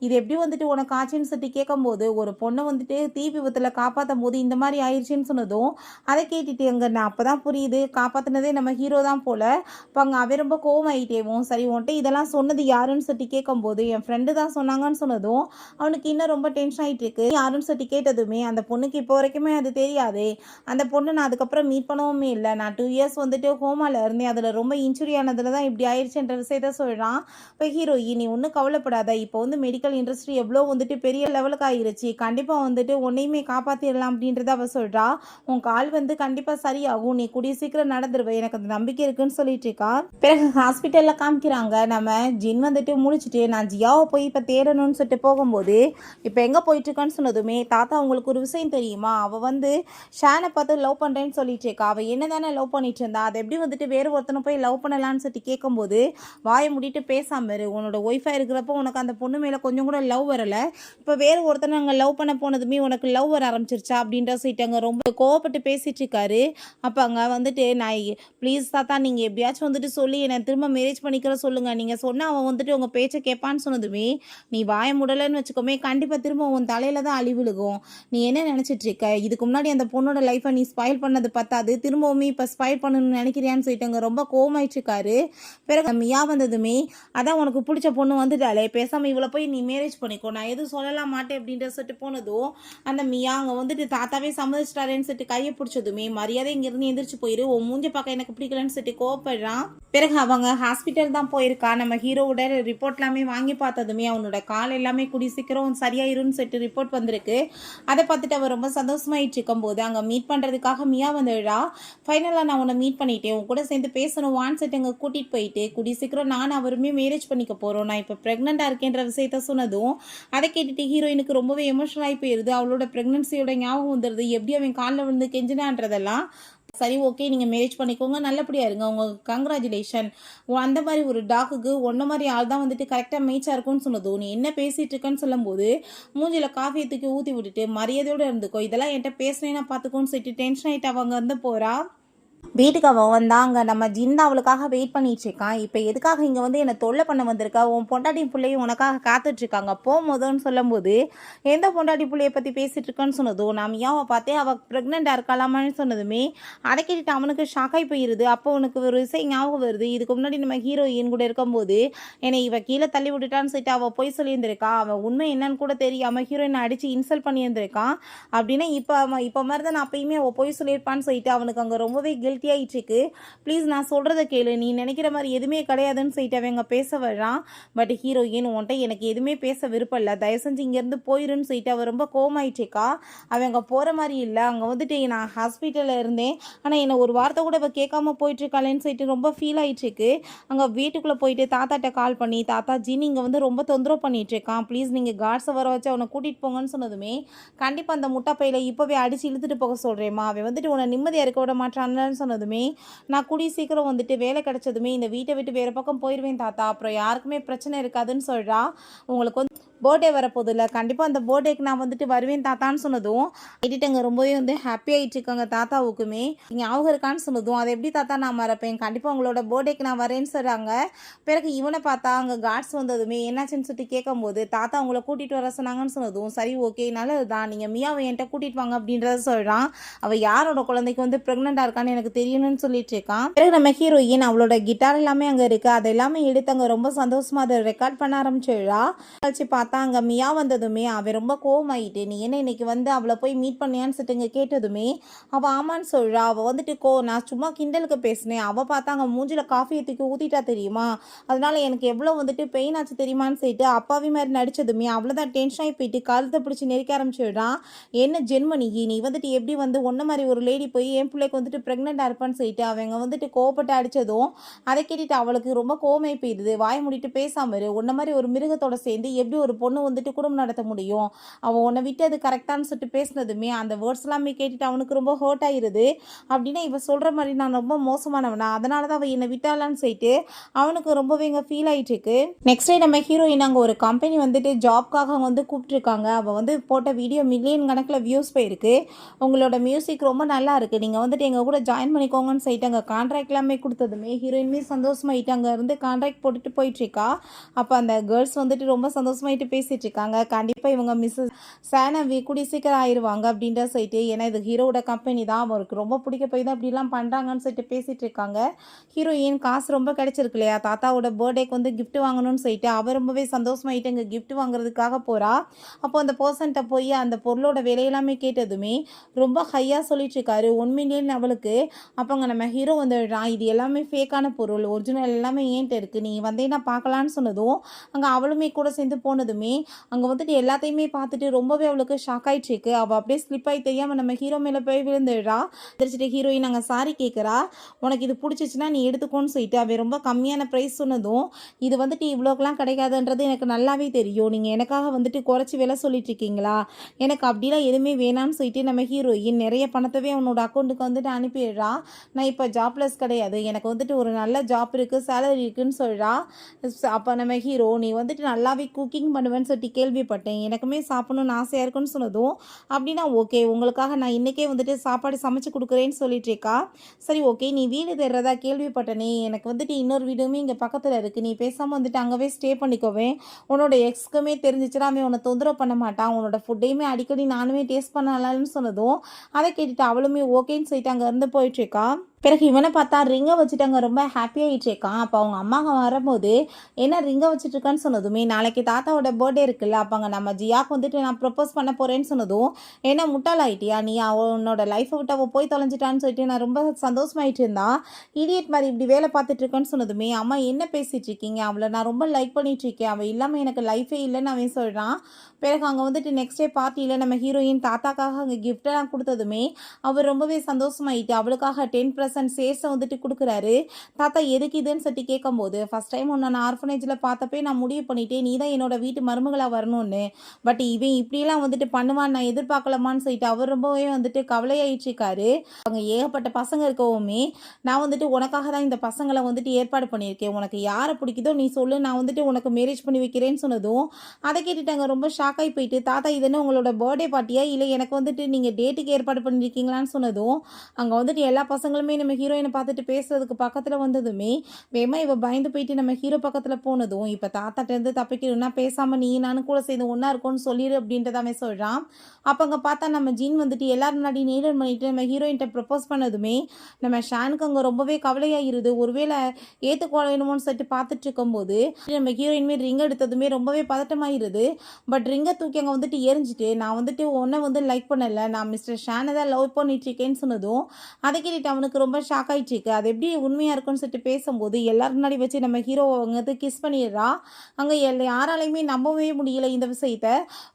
இது எப்படி வந்துட்டு உனக்கு ஆச்சுன்னு சொல்லி கேட்கும்போது ஒரு பொண்ணை வந்துட்டு தீ விபத்தில் காப்பாற்றும் போது இந்த மாதிரி ஆயிடுச்சுன்னு சொன்னதும் அதை கேட்டுட்டு அங்கே நான் அப்போ தான் புரியுது காப்பாற்றினதே நம்ம ஹீரோ தான் போல். இப்போ அங்கே அவன் ரொம்ப கோவமாயிட்டேவும் சரி உன்ட்டு இதெல்லாம் சொன்னது யாருன்னு சொல்லி கேட்கும்போது என் ஃப்ரெண்டு தான் சொன்னாங்கன்னு சொன்னதும் அவனுக்கு இன்னும் ரொம்ப டென்ஷன் ஆகிட்டு இருக்கு. யாருன்னு சொல்லி கேட்டதுமே அந்த பொண்ணுக்கு இப்போ வரைக்குமே அது தெரியாது, அந்த பொண்ணு நான் அதுக்கப்புறம் மீட் பண்ணவுமே இல்லை, நான் 2 இயர்ஸ் வந்துட்டு ஹோமாவில் இருந்தேன், அதில் ரொம்ப இன்ஜுரி ஆனதில் தான் இப்படி ஆயிடுச்சுன்ற விஷயத்த சொல்கிறான். இப்போ ஹீரோயின் நீ ஒன்றும் கவலைப்படாத, இப்போ வந்து மெடிக்கல் இண்டஸ்ட்ரி எவ்வளோ வந்துட்டு பெரிய லெவலுக்கு ஆயிருச்சு, கண்டிப்பா வந்துட்டு உன்னையுமே காப்பாத்திடலாம் அப்படின்றத அவ சொல்றா. உன் கால் வந்து கண்டிப்பா சரியாகும், நீ கூடிய சீக்கிரம் நடந்துருவ, எனக்கு அந்த நம்பிக்கை இருக்குன்னு சொல்லிட்டு இருக்கா. பிறகு ஹாஸ்பிட்டல்ல காமிக்கிறாங்க நம்ம ஜின் வந்துட்டு முடிச்சுட்டு நான் ஜியாவை போய் இப்ப தேடணும்னு சொல்லிட்டு போகும்போது இப்ப எங்க போயிட்டு இருக்கான்னு சொன்னதுமே தாத்தா உங்களுக்கு ஒரு விஷயம் தெரியுமா, அவ வந்து ஷானை பார்த்து லவ் பண்றேன்னு சொல்லிட்டு இருக்கா, அவ என்னதானே லவ் பண்ணிட்டு இருந்தா, அதை எப்படி வந்துட்டு வேறு ஒருத்தனை போய் லவ் பண்ணலான்னு சொல்லிட்டு கேட்கும்போது வாயை முடிட்டு பேசாம இரு, உன்னோட ஒய்ஃபா இருக்கிறப்போ உனக்கு அந்த பொண்ணு மேல கொஞ்சம் கூட லவ் வரல, இப்போ வேறு ஒருத்தனை அங்கே லவ் பண்ண போனதுமே உனக்கு லவ் வர ஆரம்பிச்சிருச்சா அப்படின்ற சொல்லிட்டு அங்கே ரொம்ப கோவப்பட்டு பேசிட்டு இருக்காரு. அப்போ அங்கே வந்துட்டு நான் ப்ளீஸ் தாத்தா நீங்கள் எப்படியாச்சும் வந்துட்டு சொல்லி என்னை திரும்ப மேரேஜ் பண்ணிக்கிற சொல்லுங்கள், நீங்கள் சொன்னால் அவன் வந்துட்டு உங்கள் பேச்சை கேட்பான்னு சொன்னதுமே நீ வாய முடலைன்னு வச்சுக்கோமே கண்டிப்பாக திரும்ப உன் தலையில தான் அழிவுழுகும், நீ என்ன நினச்சிட்டு இருக்க, இதுக்கு முன்னாடி அந்த பொண்ணோட லைஃப்பை நீ ஸ்பாயில் பண்ணது பத்தாது திரும்பவுமே இப்போ ஸ்பாயில் பண்ணணும்னு நினைக்கிறியான்னு சொல்லிட்டு அங்கே ரொம்ப கோவமாயிட்டு இருக்காரு. பிறகு மியா வந்ததுமே அதான் உனக்கு பிடிச்ச பொண்ணு வந்துட்டாலே பேசாமல் இவ்வளோ போய் நீ மேரேஜ் பண்ணிக்கோ, நான் எதுவும் சொல்லலாம் மாட்டேன் அப்படின்ற சொல்லிட்டு போனதும் அந்த மியா அங்கே வந்துட்டு தாத்தாவே சம்மதிச்சிட்டாரேன்னு சொல்லிட்டு கையை பிடிச்சதுமே மரியாதை இங்கிருந்து எந்திரிச்சு போயிரு, உன் மூஞ்ச பார்க்க எனக்கு பிடிக்கலன்னு சொல்லிட்டு கோவப்படுறான். பிறகு அவங்க ஹாஸ்பிட்டல் தான் போயிருக்கா. நம்ம ஹீரோவோட ரிப்போர்ட் எல்லாமே வாங்கி பார்த்ததுமே அவனோட கால் எல்லாமே கூடி சீக்கிரம் சரியாயிருன்னு சொல்லிட்டு ரிப்போர்ட் வந்திருக்கு. அதை பார்த்துட்டு அவர் ரொம்ப சந்தோஷமாயிட்டு இருக்கும்போது அங்கே மீட் பண்ணுறதுக்காக மியா வந்துடுறா. ஃபைனலாக நான் உன்னை மீட் பண்ணிட்டேன், உன் கூட சேர்ந்து பேசணும் வான்னு சொல்லிட்டு அங்கே கூட்டிகிட்டு போயிட்டு கூடி சீக்கிரம் நான் அவருமே மேரேஜ் பண்ணிக்க போகிறோம், நான் இப்போ ப்ரெக்னெண்ட்டாக இருக்கேன்ற விஷயத்த சொன்னதும் அதை கேட்டுட்டு ஹீரோயினுக்கு ரொம்பவே எமோஷனல் ஆகி போயிருது. அவளோட ப்ரெக்னன்சியோட ஞாபகம் வந்துடுது, எப்படி அவன் காலில் விழுந்து கெஞ்சினான்றதெல்லாம். சரி ஓகே நீங்கள் மேரேஜ் பண்ணிக்கோங்க நல்லபடியாக இருங்க உங்களுக்கு கங்க்ராச்சுலேஷன், அந்த மாதிரி ஒரு டாக்குக்கு ஒன்றை மாதிரி ஆள் தான் வந்துட்டு கரெக்டாக மேய்ச்சா இருக்கும்னு சொன்னதும் நீ என்ன பேசிகிட்டு இருக்கேன்னு சொல்லும்போது மூஞ்சில் காஃபியை தூக்கி ஊற்றி விட்டுட்டு மரியாதையோடு இருந்துக்கோ, இதெல்லாம் என்கிட்ட பேசுனேன்னா பார்த்துக்கோன்னு சொல்லிட்டு டென்ஷன் ஆகிட்டு அவங்க வந்து போகிறா. வீட்டுக்கு அவன் வந்தாங்க நம்ம ஜின் அவளுக்காக வெயிட் பண்ணிட்டு இருக்கான். இப்போ எதுக்காக இங்கே வந்து என்னை தொல்லை பண்ண வந்திருக்கா, உன் பொண்டாட்டி பிள்ளையும் உனக்காக காத்துட்ருக்காங்க போகும்போதுன்னு சொல்லும்போது எந்த பொண்டாட்டி பிள்ளையை பற்றி பேசிகிட்டு இருக்கான்னு சொன்னதும் நான் மியாவை பார்த்தே அவள் ப்ரெக்னெண்ட்டாக இருக்கலாமான்னு சொன்னதுமே அதை கேட்டுட்டு அவனுக்கு ஷாக்காகி போயிடுது. அப்போ உனக்கு ஒரு விஷயம் ஞாபகம் வருது, இதுக்கு முன்னாடி நம்ம ஹீரோயின் கூட இருக்கும்போது என்னை இவள் கீழே தள்ளி விட்டுட்டான்னு சொல்லிட்டு அவள் போய் சொல்லியிருந்திருக்கா, அவன் உண்மை என்னன்னு கூட தெரியாமல் ஹீரோயினை அடித்து இன்சல்ட் பண்ணியிருந்திருக்கான் அப்படின்னா இப்போ மாதிரி தான் நான் அப்பயுமே அவள் போய் சொல்லியிருப்பான்னு சொல்லிட்டு அவனுக்கு அங்கே ரொம்பவே கில்ட்டி ஆன்சைட்டி ஆகிட்டு இருக்கு, ப்ளீஸ் நான் சொல்கிறத கேளு, நீ நினைக்கிற மாதிரி எதுவுமே கிடையாதுன்னு சொல்லிட்டு அவங்க பேச வர்றான். பட் ஹீரோயின் உன்ட்ட எனக்கு எதுவுமே பேச விருப்பம் இல்லை, தயவு செஞ்சு இங்கேருந்து போயிருன்னு சொல்லிட்டு அவள் ரொம்ப கோமாயிட்டுருக்கா. அவங்க போகிற மாதிரி இல்லை, அங்கே வந்துட்டு நான் ஹாஸ்பிட்டலில் இருந்தேன், ஆனால் என்னை ஒரு வார்த்தை கூட அவள் கேட்காம போயிட்டுருக்காளேன்னு சொல்லிட்டு ரொம்ப ஃபீல் ஆகிட்டுருக்கு. அங்கே வீட்டுக்குள்ளே போயிட்டு தாத்தாட்ட கால் பண்ணி, தாத்தா ஜீனி இங்கே வந்து ரொம்ப தொந்தரவு பண்ணிகிட்ருக்கான், ப்ளீஸ் நீங்கள் கார்ட்ஸை வர வச்சு அவனை கூட்டிகிட்டு போங்கன்னு சொன்னதுமே, கண்டிப்பாக அந்த முட்டை பையில இப்போவே அடித்து இழுத்துட்டு போக சொல்கிறேம்மா, அவன் வந்துட்டு உன்னை நிம்மதியாக இருக்க விட மாட்டான்னு சொன்னதுமே, நான் கூடி சீக்கிரம் வந்துட்டு வேலை கிடச்சதுமே இந்த வீட்டை விட்டு வேறு பக்கம் போயிடுவேன் தாத்தா, அப்புறம் யாருக்குமே பிரச்சனை இருக்காதுன்னு சொல்கிறா. உங்களுக்கு வந்து பர்த்டே வரப்போகுது இல்லை, கண்டிப்பாக அந்த பர்த்டேக்கு நான் வந்துட்டு வருவேன் தாத்தான்னு சொன்னதும் எடிட்டங்க ரொம்பவே வந்து ஹாப்பி ஆகிட்டு இருக்காங்க தாத்தாவுக்குமே. ஞாபகம் இருக்கான்னு சொன்னதும், அதை எப்படி தாத்தா நான் மறப்பேன், கண்டிப்பாக உங்களோட பர்த்டேக்கு நான் வரேன்னு சொல்கிறாங்க. பிறகு இவனை பார்த்தா அங்கே கார்ட்ஸ் வந்ததுமே என்னாச்சுன்னு சொல்லிட்டு கேட்கும்போது, தாத்தா உங்களை கூட்டிகிட்டு வர சொன்னாங்கன்னு சொன்னதும், சரி ஓகே நல்லது தான், நீங்கள் மியாவை என்கிட்ட கூட்டிகிட்டு வாங்க அப்படின்றத சொல்கிறான். அவள் யாரோட குழந்தைக்கு வந்து ப்ரெக்னெண்ட்டாக இருக்கான்னு எனக்கு தெரியணும்னு சொல்லிட்டு இருக்கான். பிறகு நம்ம ஹீரோயின் அவளோட கிட்டார் எல்லாமே அங்கே இருக்குது, அது எல்லாமே எடுத்து அங்கே ரொம்ப சந்தோஷமாக அதை ரெக்கார்ட் பண்ண ஆரம்பிச்சிடுறா. கழிச்சு பார்த்தா அங்கே மியா வந்ததுமே அவன் ரொம்ப கோவமாயிட்டு, நீ என்ன இன்னைக்கு வந்து அவளை போய் மீட் பண்ணியான்னு சொல்லிட்டு கேட்டதுமே அவள் ஆமான்னு சொல்கிறா. அவள் வந்துட்டு நான் சும்மா கிண்டலுக்கு பேசினேன், அவள் பார்த்தா அங்கே மூஞ்சில் காஃபியை தூக்கி ஊற்றிட்டா தெரியுமா, அதனால எனக்கு எவ்வளோ வந்துட்டு பெயின் ஆச்சு தெரியுமான்னு சொல்லிட்டு அப்பாவி மாதிரி நடிச்சதுமே அவ்வளோதான் டென்ஷன் ஆகி போயிட்டு கழுத்தை பிடிச்சி நெருக்க ஆரம்பிச்சிடுறான். என்ன ஜென்மனி, நீ வந்துட்டு எப்படி வந்து ஒன்றை மாதிரி ஒரு லேடி போய் என் பிள்ளைக்கு வந்துட்டு ப்ரெக்னெண்ட்டாக இருப்பான்னு சொல்லிட்டு அவங்க வந்துட்டு கோவப்பட்டு அடித்ததும் அதை கேட்டுட்டு அவளுக்கு ரொம்ப கோவமே போயிடுது. வாய் முடிட்டு பேசாம இரு, ஒன்றை மாதிரி ஒரு மிருகத்தோட சேர்ந்து எப்படி ஒரு பொண்ணு வந்துட்டு குடும்பம் நடத்த முடியும், அவன் உன்னை விட்டு அது கரெக்டானு சொல்லிட்டு பேசினதுமே அந்த வேர்ட்ஸ் எல்லாமே கேட்டுட்டு அவனுக்கு ரொம்ப ஹர்ட் ஆயிருது. அப்படின்னா இவ சொல்கிற மாதிரி நான் ரொம்ப மோசமானவனா, அதனால தான் அவள் என்னை விட்டாலான்னு சொல்லிட்டு அவனுக்கு ரொம்பவே இங்கே ஃபீல் ஆகிட்டு இருக்கு. நெக்ஸ்ட் டே நம்ம ஹீரோயின் அங்கே ஒரு கம்பெனி வந்துட்டு ஜாப்காக வந்து கூப்பிட்டுருக்காங்க. அவள் வந்து போட்ட வீடியோ மில்லியன் கணக்கில் வியூஸ் போயிருக்கு, உங்களோட மியூசிக் ரொம்ப நல்லா இருக்குது, நீங்கள் வந்துட்டு எங்கள் கூட ஜாயின் பண்ணிக்கோங்கன்னு சொல்லிட்டு அங்கே கான்ட்ராக்ட் எல்லாமே கொடுத்ததுமே ஹீரோயின்மே சந்தோஷமாயிட்டு அங்கே இருந்து கான்ட்ராக்ட் போட்டுட்டு போயிட்டுருக்கா. அப்போ அந்த கேர்ள்ஸ் வந்துட்டு ரொம்ப சந்தோஷமாயிட்டு பேசிகிட்டு இருக்காங்க. கண்டிப்பாக இவங்க மிஸ்ஸஸ் சேனவி கூடி சீக்கிரம் ஆயிடுவாங்க அப்படின்ற சொல்லிட்டு, ஏன்னா இது ஹீரோட கம்பெனி தான், அவருக்கு ரொம்ப பிடிக்க போய் தான் அப்படிலாம் பண்ணுறாங்கன்னு சொல்லிட்டு பேசிகிட்டு இருக்காங்க. ஹீரோயின் காசு ரொம்ப கிடைச்சிருக்கு இல்லையா, தாத்தாவோட பர்த்டேக்கு வந்து கிஃப்ட் வாங்கணும்னு சொல்லிட்டு அவர் ரொம்பவே சந்தோஷமாயிட்டு இங்கே கிஃப்ட் வாங்குறதுக்காக போகிறா. அப்போ அந்த பர்சன்ட்ட போய் அந்த பொருளோட விலையெல்லாமே கேட்டதுமே ரொம்ப ஹையாக சொல்லிட்டு இருக்காரு, 1 மில்லியன் அவளுக்கு. அப்போங்க நம்ம ஹீரோ வந்துடுறான், இது எல்லாமே ஃபேக்கான பொருள், ஒரிஜினல் எல்லாமே ஏன்ட்டு இருக்குது, நீ வந்தேன்னா பார்க்கலான்னு சொன்னதும் அங்கே அவளுமே கூட சேர்ந்து போனதுமே அங்கே வந்துட்டு எல்லாத்தையுமே பார்த்துட்டு ரொம்பவே அவளுக்கு ஷாக் ஆகிட்டுருக்கு. அவள் அப்படியே ஸ்லிப் ஆகி தெரியாமல் நம்ம ஹீரோ மேலே போய் விழுந்துடுறா. தெரிச்சிட்டு ஹீரோயின் அங்கே சாரி கேட்குறா, உனக்கு இது பிடிச்சிச்சின்னா நீ எடுத்துக்கோன்னு சொல்லிட்டு அவள் ரொம்ப கம்மியான ப்ரைஸ் சொன்னதும், இது வந்துட்டு இவ்வளோக்கெலாம் கிடைக்காதுன்றது எனக்கு நல்லாவே தெரியும், நீங்கள் எனக்காக வந்துட்டு குறைச்சி விலை சொல்லிட்டு இருக்கீங்களா, எனக்கு அப்படிலாம் எதுவுமே வேணான்னு சொல்லிட்டு நம்ம ஹீரோயின் நிறைய பணத்தவே அவனோட அக்கௌண்ட்டுக்கு வந்துட்டு அனுப்பிடுறா. நான் இப்போ ஜாப்லெஸ் கிடையாது, எனக்கு வந்துட்டு ஒரு நல்ல ஜாப் இருக்குது, சேலரி இருக்குதுன்னு சொல்கிறா. அப்போ நம்ம ஹீரோ, நீ வந்துட்டு நல்லாவே குக்கிங் பண்ணுவேன்னு சொல்லிட்டு கேள்விப்பட்டேன், எனக்குமே சாப்பிடணும்னு ஆசையாக இருக்குன்னு சொன்னதும், அப்படின்னா ஓகே உங்களுக்காக நான் இன்றைக்கே வந்துட்டு சாப்பாடு சமைச்சு கொடுக்குறேன்னு சொல்லிட்டு இருக்கா. சரி ஓகே, நீ வீடு தேடுறதா கேள்விப்பட்டனே, எனக்கு வந்துட்டு இன்னொரு வீடுமே இங்கே பக்கத்தில் இருக்குது, நீ பேசாமல் வந்துட்டு அங்கேவே ஸ்டே பண்ணிக்கோவேன், உன்னோட எக்ஸ்க்குமே தெரிஞ்சிச்சுன்னா அவன் உன்னை தொந்தரவு பண்ண மாட்டான், உன்னோட ஃபுட்டையுமே அடிக்கடி நானுமே டேஸ்ட் பண்ணலாம்னு சொன்னதும் அதை கேட்டுட்டு அவளுமே ஓகேன்னு சொல்லிட்டு அங்கே இருந்து போயிட்டுருக்கா. பிறகு இவனை பார்த்தா ரிங்கை வச்சுட்டாங்க, ரொம்ப ஹாப்பியாகிட்டு இருக்கான். அப்போ அவங்க அம்மா வரும்போது என்ன ரிங்கை வச்சுட்ருக்கான்னு சொன்னதுமே, நாளைக்கு தாத்தாவோட பர்த்டே இருக்குல்ல, அப்போ அங்கே நம்ம ஜியாக்கு வந்துட்டு நான் ப்ரப்போஸ் பண்ண போகிறேன்னு சொன்னதும், என்ன முட்டாளாயிட்டியா நீ, உன்னோட லைஃப்பை விட்டு அவள் போய் தொலைஞ்சிட்டான்னு சொல்லிட்டு நான் ரொம்ப சந்தோஷமாயிட்டு இருந்தா, இடியட் மாதிரி இப்படி வேலை பார்த்துட்ருக்கேன்னு சொன்னதுமே, அம்மா என்ன பேசிகிட்டு இருக்கீங்க, அவளை நான் ரொம்ப லைக் பண்ணிகிட்ருக்கேன், அவள் இல்லாமல் எனக்கு லைஃபே இல்லைன்னு அவன் சொல்கிறான். பிறகு அங்கே வந்துட்டு நெக்ஸ்ட் டே பார்ட்டியில் நம்ம ஹீரோயின் தாத்தாக்காக அங்கே கிஃப்டெல்லாம் கொடுத்ததுமே அவர் ரொம்பவே சந்தோஷமாயிட்டு அவளுக்காக 10% சேஸை வந்துட்டு கொடுக்குறாரு. தாத்தா எதுக்கு இதுன்னு சொல்லிட்டு கேட்கும்போது, ஃபஸ்ட் டைம் ஒன்று நான் ஆர்ஃபனேஜில் பார்த்தப்பே நான் முடிவு பண்ணிட்டேன், நீ தான் என்னோட வீட்டு மருமகளாக வரணும்னு, பட் இவன் இப்படிலாம் வந்துட்டு பண்ணுவான்னு நான் எதிர்பார்க்கலாமான்னு சொல்லிட்டு அவர் ரொம்பவே வந்துட்டு கவலையாயிட்டு இருக்காரு. அவங்க ஏகப்பட்ட பசங்க இருக்கவுமே நான் வந்துட்டு உனக்காக தான் இந்த பசங்களை வந்துட்டு ஏற்பாடு பண்ணியிருக்கேன், உனக்கு யாரை பிடிக்குதோ நீ சொல்லு, நான் வந்துட்டு உனக்கு மேரேஜ் பண்ணி வைக்கிறேன்னு சொன்னதும் அதை கேட்டுட்டாங்க ரொம்ப ஷாக் ஆகி போயிட்டு, தாத்தா இதுன்னு உங்களோட பர்த்டே பார்ட்டியா இல்லை எனக்கு வந்துட்டு நீங்கள் டேட்டுக்கு ஏற்பாடு பண்ணியிருக்கீங்களான்னு சொன்னதும் அங்கே வந்துட்டு எல்லா பசங்களுமே நம்ம ஹீரோயினை பார்த்துட்டு பேசுறதுக்கு பக்கத்தில் வந்ததுமே வேமா இவ பயந்து போயிட்டு நம்ம ஹீரோ பக்கத்தில் போனதும், இப்போ தாத்தாட்டேருந்து தப்பிக்கணும்னா பேசாமல் நீ நானும் கூட சேர்ந்து ஒன்றா இருக்கும்னு சொல்லிடு அப்படின்றதாமே சொல்கிறான். அப்போ அங்கே பார்த்தா நம்ம ஜீன் வந்துட்டு எல்லாரும் முன்னாடி நீடர் பண்ணிட்டு நம்ம ஹீரோயின்ட்ட ப்ரப்போஸ் பண்ணதுமே நம்ம ஷானுக்கு அங்கே ரொம்பவே கவலையாகிருது, ஒருவேளை ஏற்றுக்கொள்ளணுமோன்னு சொல்லிட்டு பார்த்துட்டு இருக்கும்போது நம்ம ஹீரோயின்மே ரிங் எடுத்ததுமே ரொம்பவே பதட்டமாகிருது. பட் ரிங்கை தூக்கி அங்கே வந்துட்டு எரிஞ்சிட்டு, நான் வந்துட்டு ஒன்றை வந்து லைக் பண்ணலை, நான் மிஸ்டர் ஷானை தான் லவ் பண்ணிட்டு இருக்கேன்னு சொன்னதும் அதை கேட்டுட்டு அவனுக்கு ரொம்ப ரொம்ப ஷாக் ஆயிடுச்சு. அது எப்படி உண்மையாக இருக்குன்னு சொல்லிட்டு பேசும்போது எல்லாரும் முன்னாடி வச்சு நம்ம ஹீரோ வந்து கிஸ் பண்ணிடுறா. அங்கே யாராலையுமே நம்பவே முடியல இந்த விஷயத்த.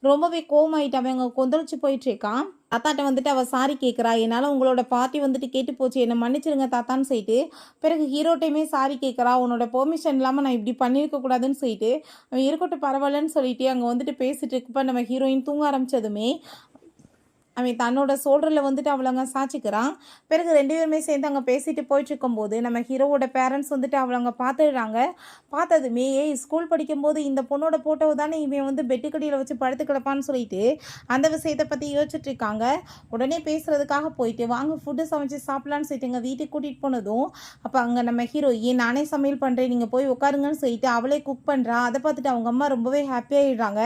ரொம்பவே கோவமாயிட்டு அவன் அங்கே கொந்தளிச்சு போயிட்டுருக்கான். தாத்தாட்ட வந்துட்டு அவள் சாரி கேட்குறா. என்னால் உங்களோட பார்ட்டி வந்துட்டு கேட்டு போச்சு, என்னை மன்னிச்சிருங்க தாத்தான்னு சொல்லிட்டு பிறகு ஹீரோட்டையுமே சாரி கேட்குறா. உன்னோட பெர்மிஷன் இல்லாமல் நான் இப்படி பண்ணியிருக்க கூடாதுன்னு சொல்லிட்டு அவன் இருக்கட்டும் பரவாயில்லன்னு சொல்லிட்டு அங்கே வந்துட்டு பேசிட்டு இருக்கப்ப நம்ம ஹீரோயின் தூங்க ஆரம்பிச்சதுமே அவன் தன்னோட ஷோல்டரில் வந்துட்டு அவளங்க சாய்ச்சிக்கிறான். பிறகு 2 பேருமே சேர்ந்து அங்கே பேசிட்டு போயிட்டுருக்கும்போது நம்ம ஹீரோவோட பேரண்ட்ஸ் வந்துட்டு அவளங்க பார்த்துடுறாங்க. பார்த்ததுமே ஏய் ஸ்கூல் படிக்கும்போது இந்த பொண்ணோட ஃபோட்டோவை தானே இவன் வந்து பெட்டுக்கடியில் வச்சு படுத்து கிடப்பான்னு சொல்லிட்டு அந்த விஷயத்தை பற்றி யோசிச்சுட்டு இருக்காங்க. உடனே பேசுகிறதுக்காக போயிட்டு வாங்க ஃபுட்டு சமைச்சு சாப்பிட்லான்னு சொல்லிட்டு எங்கள் வீட்டுக்கு கூட்டிகிட்டு போனதும் அப்போ அங்கே நம்ம ஹீரோ ஏன் நானே சமையல் பண்ணுறேன் நீங்கள் போய் உட்காருங்கன்னு சொல்லிட்டு அவளே குக் பண்ணுறா. அதை பார்த்துட்டு அவங்க அம்மா ரொம்பவே ஹாப்பியாகிடுறாங்க.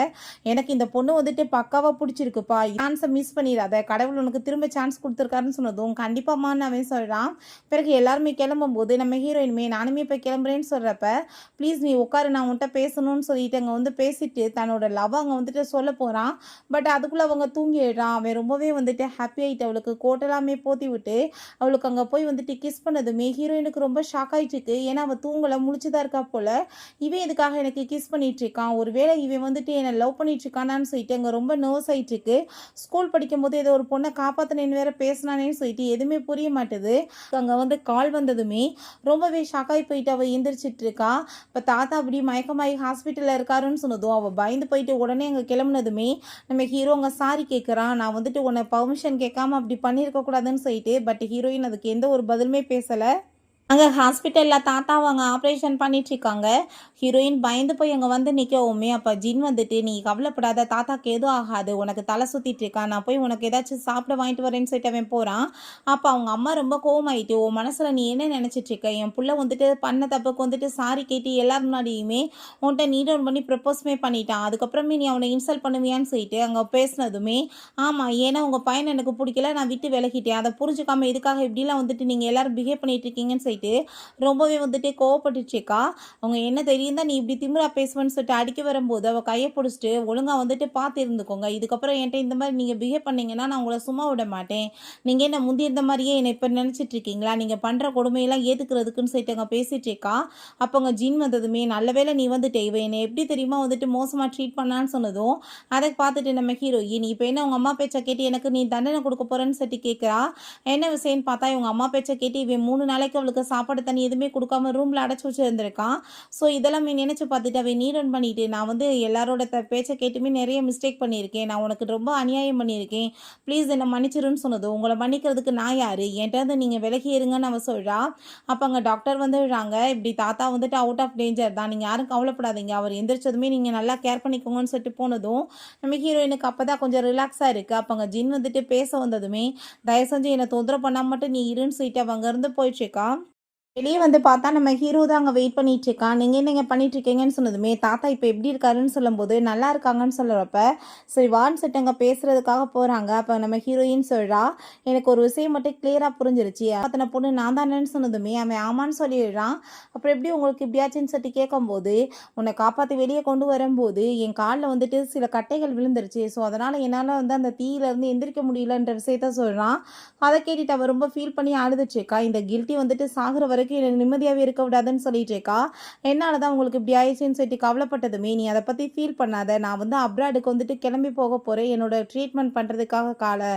எனக்கு இந்த பொண்ணு வந்துட்டு பக்காவாக பிடிச்சிருக்குப்பா, சான்ஸை மிஸ் பண்ணிடுறேன், அதை கடவுள் உனக்கு திரும்ப சான்ஸ் கொடுத்துருக்காருன்னு சொன்னதும் கண்டிப்பாமான்னு அவன் சொல்கிறான். பிறகு எல்லாருமே கிளம்பும்போது நம்ம ஹீரோயினுமே நானுமே இப்போ கிளம்புறேன்னு சொல்கிறப்ப ப்ளீஸ் நீ உட்காரு நான் உன்கிட்ட பேசணும்னு சொல்லிட்டு அங்கே வந்து பேசிட்டு தன்னோட லவ் அங்கே வந்துட்டு சொல்ல போகிறான். பட் அதுக்குள்ளே அவங்க தூங்கிடுறான். அவன் ரொம்பவே வந்துட்டு ஹாப்பி ஆகிட்டு அவளுக்கு கோட்டெல்லாமே போத்தி விட்டு அவளுக்கு அங்கே போய் வந்துட்டு கிஸ் பண்ணதுமே ஹீரோயினுக்கு ரொம்ப ஷாக் ஆகிட்டுருக்கு. ஏன்னா அவள் தூங்கலை முழிச்சுதான் இருக்கா போல். இவன் இதுக்காக எனக்கு கிஸ் பண்ணிட்டு இருக்கான், ஒருவேளை இவன் வந்துட்டு என்னை லவ் பண்ணிட்டு இருக்கானான்னு சொல்லிட்டு அங்கே ரொம்ப நர்வஸ் ஆகிட்டுருக்கு. ஸ்கூல் படிக்கும்போது ஏதோ ஒரு பொண்ணை காப்பாற்றினேன்னு வேற பேசினானேன்னு சொல்லிட்டு எதுவுமே புரிய மாட்டுது. அங்கே வந்து கால் வந்ததுமே ரொம்பவே ஷாக்காகி போயிட்டு அவள் எந்திரிச்சிட்டு இருக்கா. இப்போ தாத்தா அப்படி மயக்கமாகி ஹாஸ்பிட்டலில் இருக்காருன்னு சொன்னதும் அவள் பயந்து போயிட்டு உடனே அங்கே கிளம்புனதுமே நம்ம ஹீரோ அங்கே சாரி கேட்குறான். நான் வந்துட்டு உன்னை பர்மிஷன் கேட்காம அப்படி பண்ணியிருக்க கூடாதுன்னு சொல்லிட்டு பட் ஹீரோயின் அதுக்கு எந்த ஒரு பதிலுமே பேசலை. அங்கே ஹாஸ்பிட்டலில் தாத்தா அவங்க ஆப்ரேஷன் பண்ணிட்டுருக்காங்க. ஹீரோயின் பயந்து போய் அங்கே வந்து நிற்கவுமே அப்போ ஜின் வந்துட்டு நீ கவலைப்படாத, தாத்தாக்கு எதுவும் ஆகாது, உனக்கு தலை சுற்றிட்டு இருக்கா, நான் போய் உனக்கு ஏதாச்சும் சாப்பிட வாங்கிட்டு வரேன்னு சொல்லிட்டு அவன் போகிறான். அப்போ அவங்க அம்மா ரொம்ப கோவமாயிட்டு உன் மனசில் நீ என்ன நினச்சிட்ருக்க, என் புள்ள வந்துட்டு பண்ண தப்புக்கு வந்துட்டு சாரி கேட்டு எல்லாரும் முன்னாடியுமே உன்கிட்ட நீ டவுன் பண்ணி ப்ரப்போஸ்மே பண்ணிட்டான், அதுக்கப்புறமே நீ அவனை இன்சல்ட் பண்ணுவியான்னு சொல்லிட்டு அங்கே பேசினதுமே ஆமாம் ஏன்னா உங்கள் பையனை எனக்கு பிடிக்கல நான் விட்டு விலகிட்டேன், அதை புரிஞ்சுக்காமல் இதுக்காக இப்படிலாம் வந்துட்டு நீங்கள் எல்லோரும் பிஹேவ் பண்ணிட்டு இருக்கீங்கன்னு சொல்லிட்டு ரொம்பவே வந்துட்டு கோவப்பட்டுச்சேக்கா. அவங்க என்ன தெரியும் தான் நீ இப்படி திமிரா பேசுவேன்னு சொல்லிட்டு அடிக்க வரும்போது அவள் கையை பிடிச்சிட்டு ஒழுங்காக வந்துட்டு பார்த்து இருந்துக்கோங்க, இதுக்கப்புறம் என்கிட்ட இந்த மாதிரி நீங்கள் பிஹேவ் பண்ணீங்கன்னா நான் உங்களை சும்மா விட மாட்டேன், நீங்கள் என்ன முந்தி இருந்த மாதிரியே என்னை இப்போ நினச்சிட்டு இருக்கீங்களா, நீங்கள் பண்ணுற கொடுமையெல்லாம் ஏற்றுக்கிறதுக்குன்னு சொல்லிட்டு அங்கே பேசிட்டேக்கா. அப்போ அங்கே ஜின் வந்ததுமே நல்ல வேளை நீ வந்துட்டு இவ என்னை எப்படி தெரியுமா வந்துட்டு மோசமாக ட்ரீட் பண்ணான்னு சொன்னதும் அதை பார்த்துட்டு நம்ம ஹீரோயின் இப்போ என்ன உங்கள் அம்மா பேச்சை கேட்டு எனக்கு நீ தண்டனை கொடுக்க போகிறேன்னு சொல்லிட்டு கேட்குறா. என்ன விஷயம்னு பார்த்தா இவங்க அம்மா பேச்சை கேட்டு இவன் 3 நாளைக்கு அவளுக்கு சாப்பாடு தண்ணி எதுவுமே கொடுக்காம ரூமில் அடைச்சி வச்சுருந்துருக்கான். ஸோ இதெல்லாம் நினச்சி பார்த்துட்டு அவன் நீட் ஆன் பண்ணிட்டு நான் வந்து எல்லாரோட பேச்சை கேட்டுமே நிறைய மிஸ்டேக் பண்ணியிருக்கேன், நான் உனக்கு ரொம்ப அநியாயம் பண்ணியிருக்கேன், ப்ளீஸ் என்னை மன்னிச்சிருன்னு சொன்னது உங்களை மன்னிக்கிறதுக்கு நான் யார், என்கிட்ட வந்து நீங்கள் விலகி இருங்கன்னு அவன் சொல்கிறா. அப்போ அங்கே டாக்டர் வந்துடுறாங்க. இப்படி தாத்தா வந்துட்டு அவுட் ஆஃப் டேஞ்சர் தான், நீங்கள் யாரும் கவலைப்படாதீங்க, அவர் எந்திரிச்சதுமே நீங்கள் நல்லா கேர் பண்ணிக்கோங்கன்னு சொல்லிட்டு போனதும் நம்ம ஹீரோயினுக்கு அப்போ தான் கொஞ்சம் ரிலாக்ஸாக இருக்குது. அப்போ அங்கே ஜின் வந்துட்டு பேச வந்ததுமே தயவு செஞ்சு என்னை தொந்தரவு பண்ணால் மட்டும் நீ இருன்னு சொல்லிட்டு அவங்க இருந்து போயிட்டுருக்கா. வெளியே வந்து பார்த்தா நம்ம ஹீரோ தான் அங்கே வெயிட் பண்ணிட்டு இருக்கான். நீங்கள் என்னங்க பண்ணிட்டு இருக்கீங்கன்னு சொன்னதுமே தாத்தா இப்போ எப்படி இருக்காருன்னு சொல்லும்போது நல்லா இருக்காங்கன்னு சொல்கிறப்ப சரி வான் செட் அங்கே பேசுறதுக்காக போகிறாங்க. அப்போ நம்ம ஹீரோயின் சொல்கிறா எனக்கு ஒரு விஷயம் மட்டும் கிளியராக புரிஞ்சிருச்சு, அத்தனை பொண்ணு நான் தானேன்னு சொன்னதுமே அவன் ஆமான்னு சொல்லிடுறான். அப்புறம் எப்படி உங்களுக்கு இப்படியாச்சுன்னு சொல்லி கேட்கும்போது உன்னை காப்பாற்றி வெளியே கொண்டு வரும்போது என் காலில் வந்துட்டு சில கட்டைகள் விழுந்துருச்சு, ஸோ அதனால் என்னால் வந்து அந்த தீயிலேருந்து எந்திரிக்க முடியலன்ற விஷயத்த சொல்கிறான். அதை கேட்டுட்டு அவள் ரொம்ப ஃபீல் பண்ணி அழுதுச்சுக்கா. இந்த கில்ட்டி வந்துட்டு சாகிற வரைக்கும் எனக்கு நிம்மதியாகவே இருக்க விடாதுன்னு சொல்லிட்டு இருக்கா. என்னால் தான் உங்களுக்கு இப்படி ஆயிடுச்சுன்னு சொல்லிட்டு கவலைப்பட்டதுமே நீ அதை பற்றி ஃபீல் பண்ணாத, நான் வந்து அப்ராடுக்கு வந்துட்டு கிளம்பி போக போகிறேன், என்னோட ட்ரீட்மெண்ட் பண்ணுறதுக்காக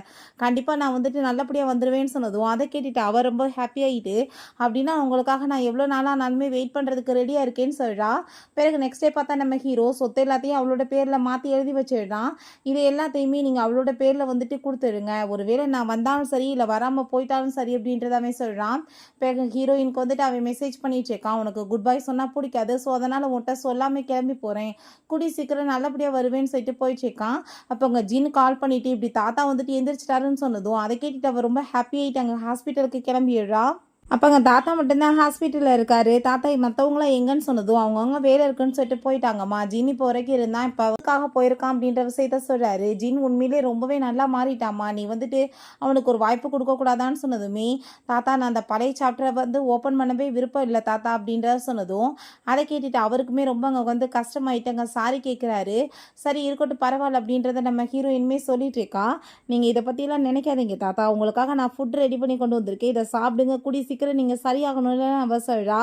கண்டிப்பாக நான் வந்துட்டு நல்லபடியாக வந்துடுவேன்னு சொன்னதும் அதை கேட்டுட்டு அவள் ரொம்ப ஹாப்பியாகிட்டு அப்படின்னா உங்களுக்காக நான் எவ்வளோ நாளாக நானுமே வெயிட் பண்ணுறதுக்கு ரெடியாக இருக்கேன்னு சொல்கிறா. பிறகு நெக்ஸ்ட் டே பார்த்தா நம்ம ஹீரோ சொத்து எல்லாத்தையும் அவளோட பேரில் மாற்றி எழுதி வச்சிடுறான். இது எல்லாத்தையுமே நீங்கள் அவளோட பேரில் வந்துட்டு கொடுத்துடுங்க, ஒருவேளை நான் வந்தாலும் சரி இல்லை வராமல் போயிட்டாலும் சரி அப்படின்றதாவே சொல்கிறான். பிறகு ஹீரோயின் வந்துட்டு அவன் மெசேஜ் பண்ணிட்டு இருக்கான், உனக்கு குட் பை சொன்னால் பிடிக்காது, ஸோ அதனால் உன்கிட்ட சொல்லாமல் கிளம்பி போகிறேன், கூடி சீக்கிரம் நல்லபடியாக வருவேன்னு சொல்லிட்டு போயிட்டு இருக்கான். அப்போ அங்கே ஜின் கால் பண்ணிட்டு இப்படி தாத்தா வந்துட்டு எந்திரிச்சிட்டாருன்னு சொன்னதும் அதை கேட்டுட்டு அவள் ரொம்ப ஹாப்பி ஆகிட்டு அங்கே ஹாஸ்பிட்டலுக்கு கிளம்பிடுறா. அப்போங்க தாத்தா மட்டும்தான் ஹாஸ்பிட்டலில் இருக்காரு. தாத்தா மற்றவங்களாம் எங்கன்னு சொன்னதும் அவங்கவுங்க வேலை இருக்குன்னு சொல்லிட்டு போயிட்டாங்கம்மா. ஜின் இப்போ வரைக்கும் இருந்தான், இப்போ அவருக்காக போயிருக்கான் அப்படின்ற விஷயத்த சொல்கிறாரு. ஜின் உண்மையிலே ரொம்பவே நல்லா மாறிட்டாம்மா, நீ வந்துட்டு அவனுக்கு ஒரு வாய்ப்பு கொடுக்கக்கூடாதான்னு சொன்னதுமே, தாத்தா நான் அந்த பழைய சாப்டரை வந்து ஓப்பன் பண்ணவே விருப்பம் இல்லை தாத்தா அப்படின்ற சொன்னதும், அதை கேட்டுட்டு அவருக்குமே ரொம்ப அங்கே வந்து கஷ்டமாயிட்டங்க, சாரி கேட்குறாரு. சரி இருக்கட்டும் பரவாயில்ல அப்படின்றத நம்ம ஹீரோயின்மே சொல்லிட்டு இருக்கா. நீங்கள் இதை பற்றிலாம் நினைக்காதீங்க தாத்தா, உங்களுக்காக நான் ஃபுட் ரெடி பண்ணி கொண்டு வந்திருக்கேன், இதை சாப்பிடுங்க, கூடி சீக்கிரம் நீங்கள் சரியாகணும்ல அவ சொல்கிறா.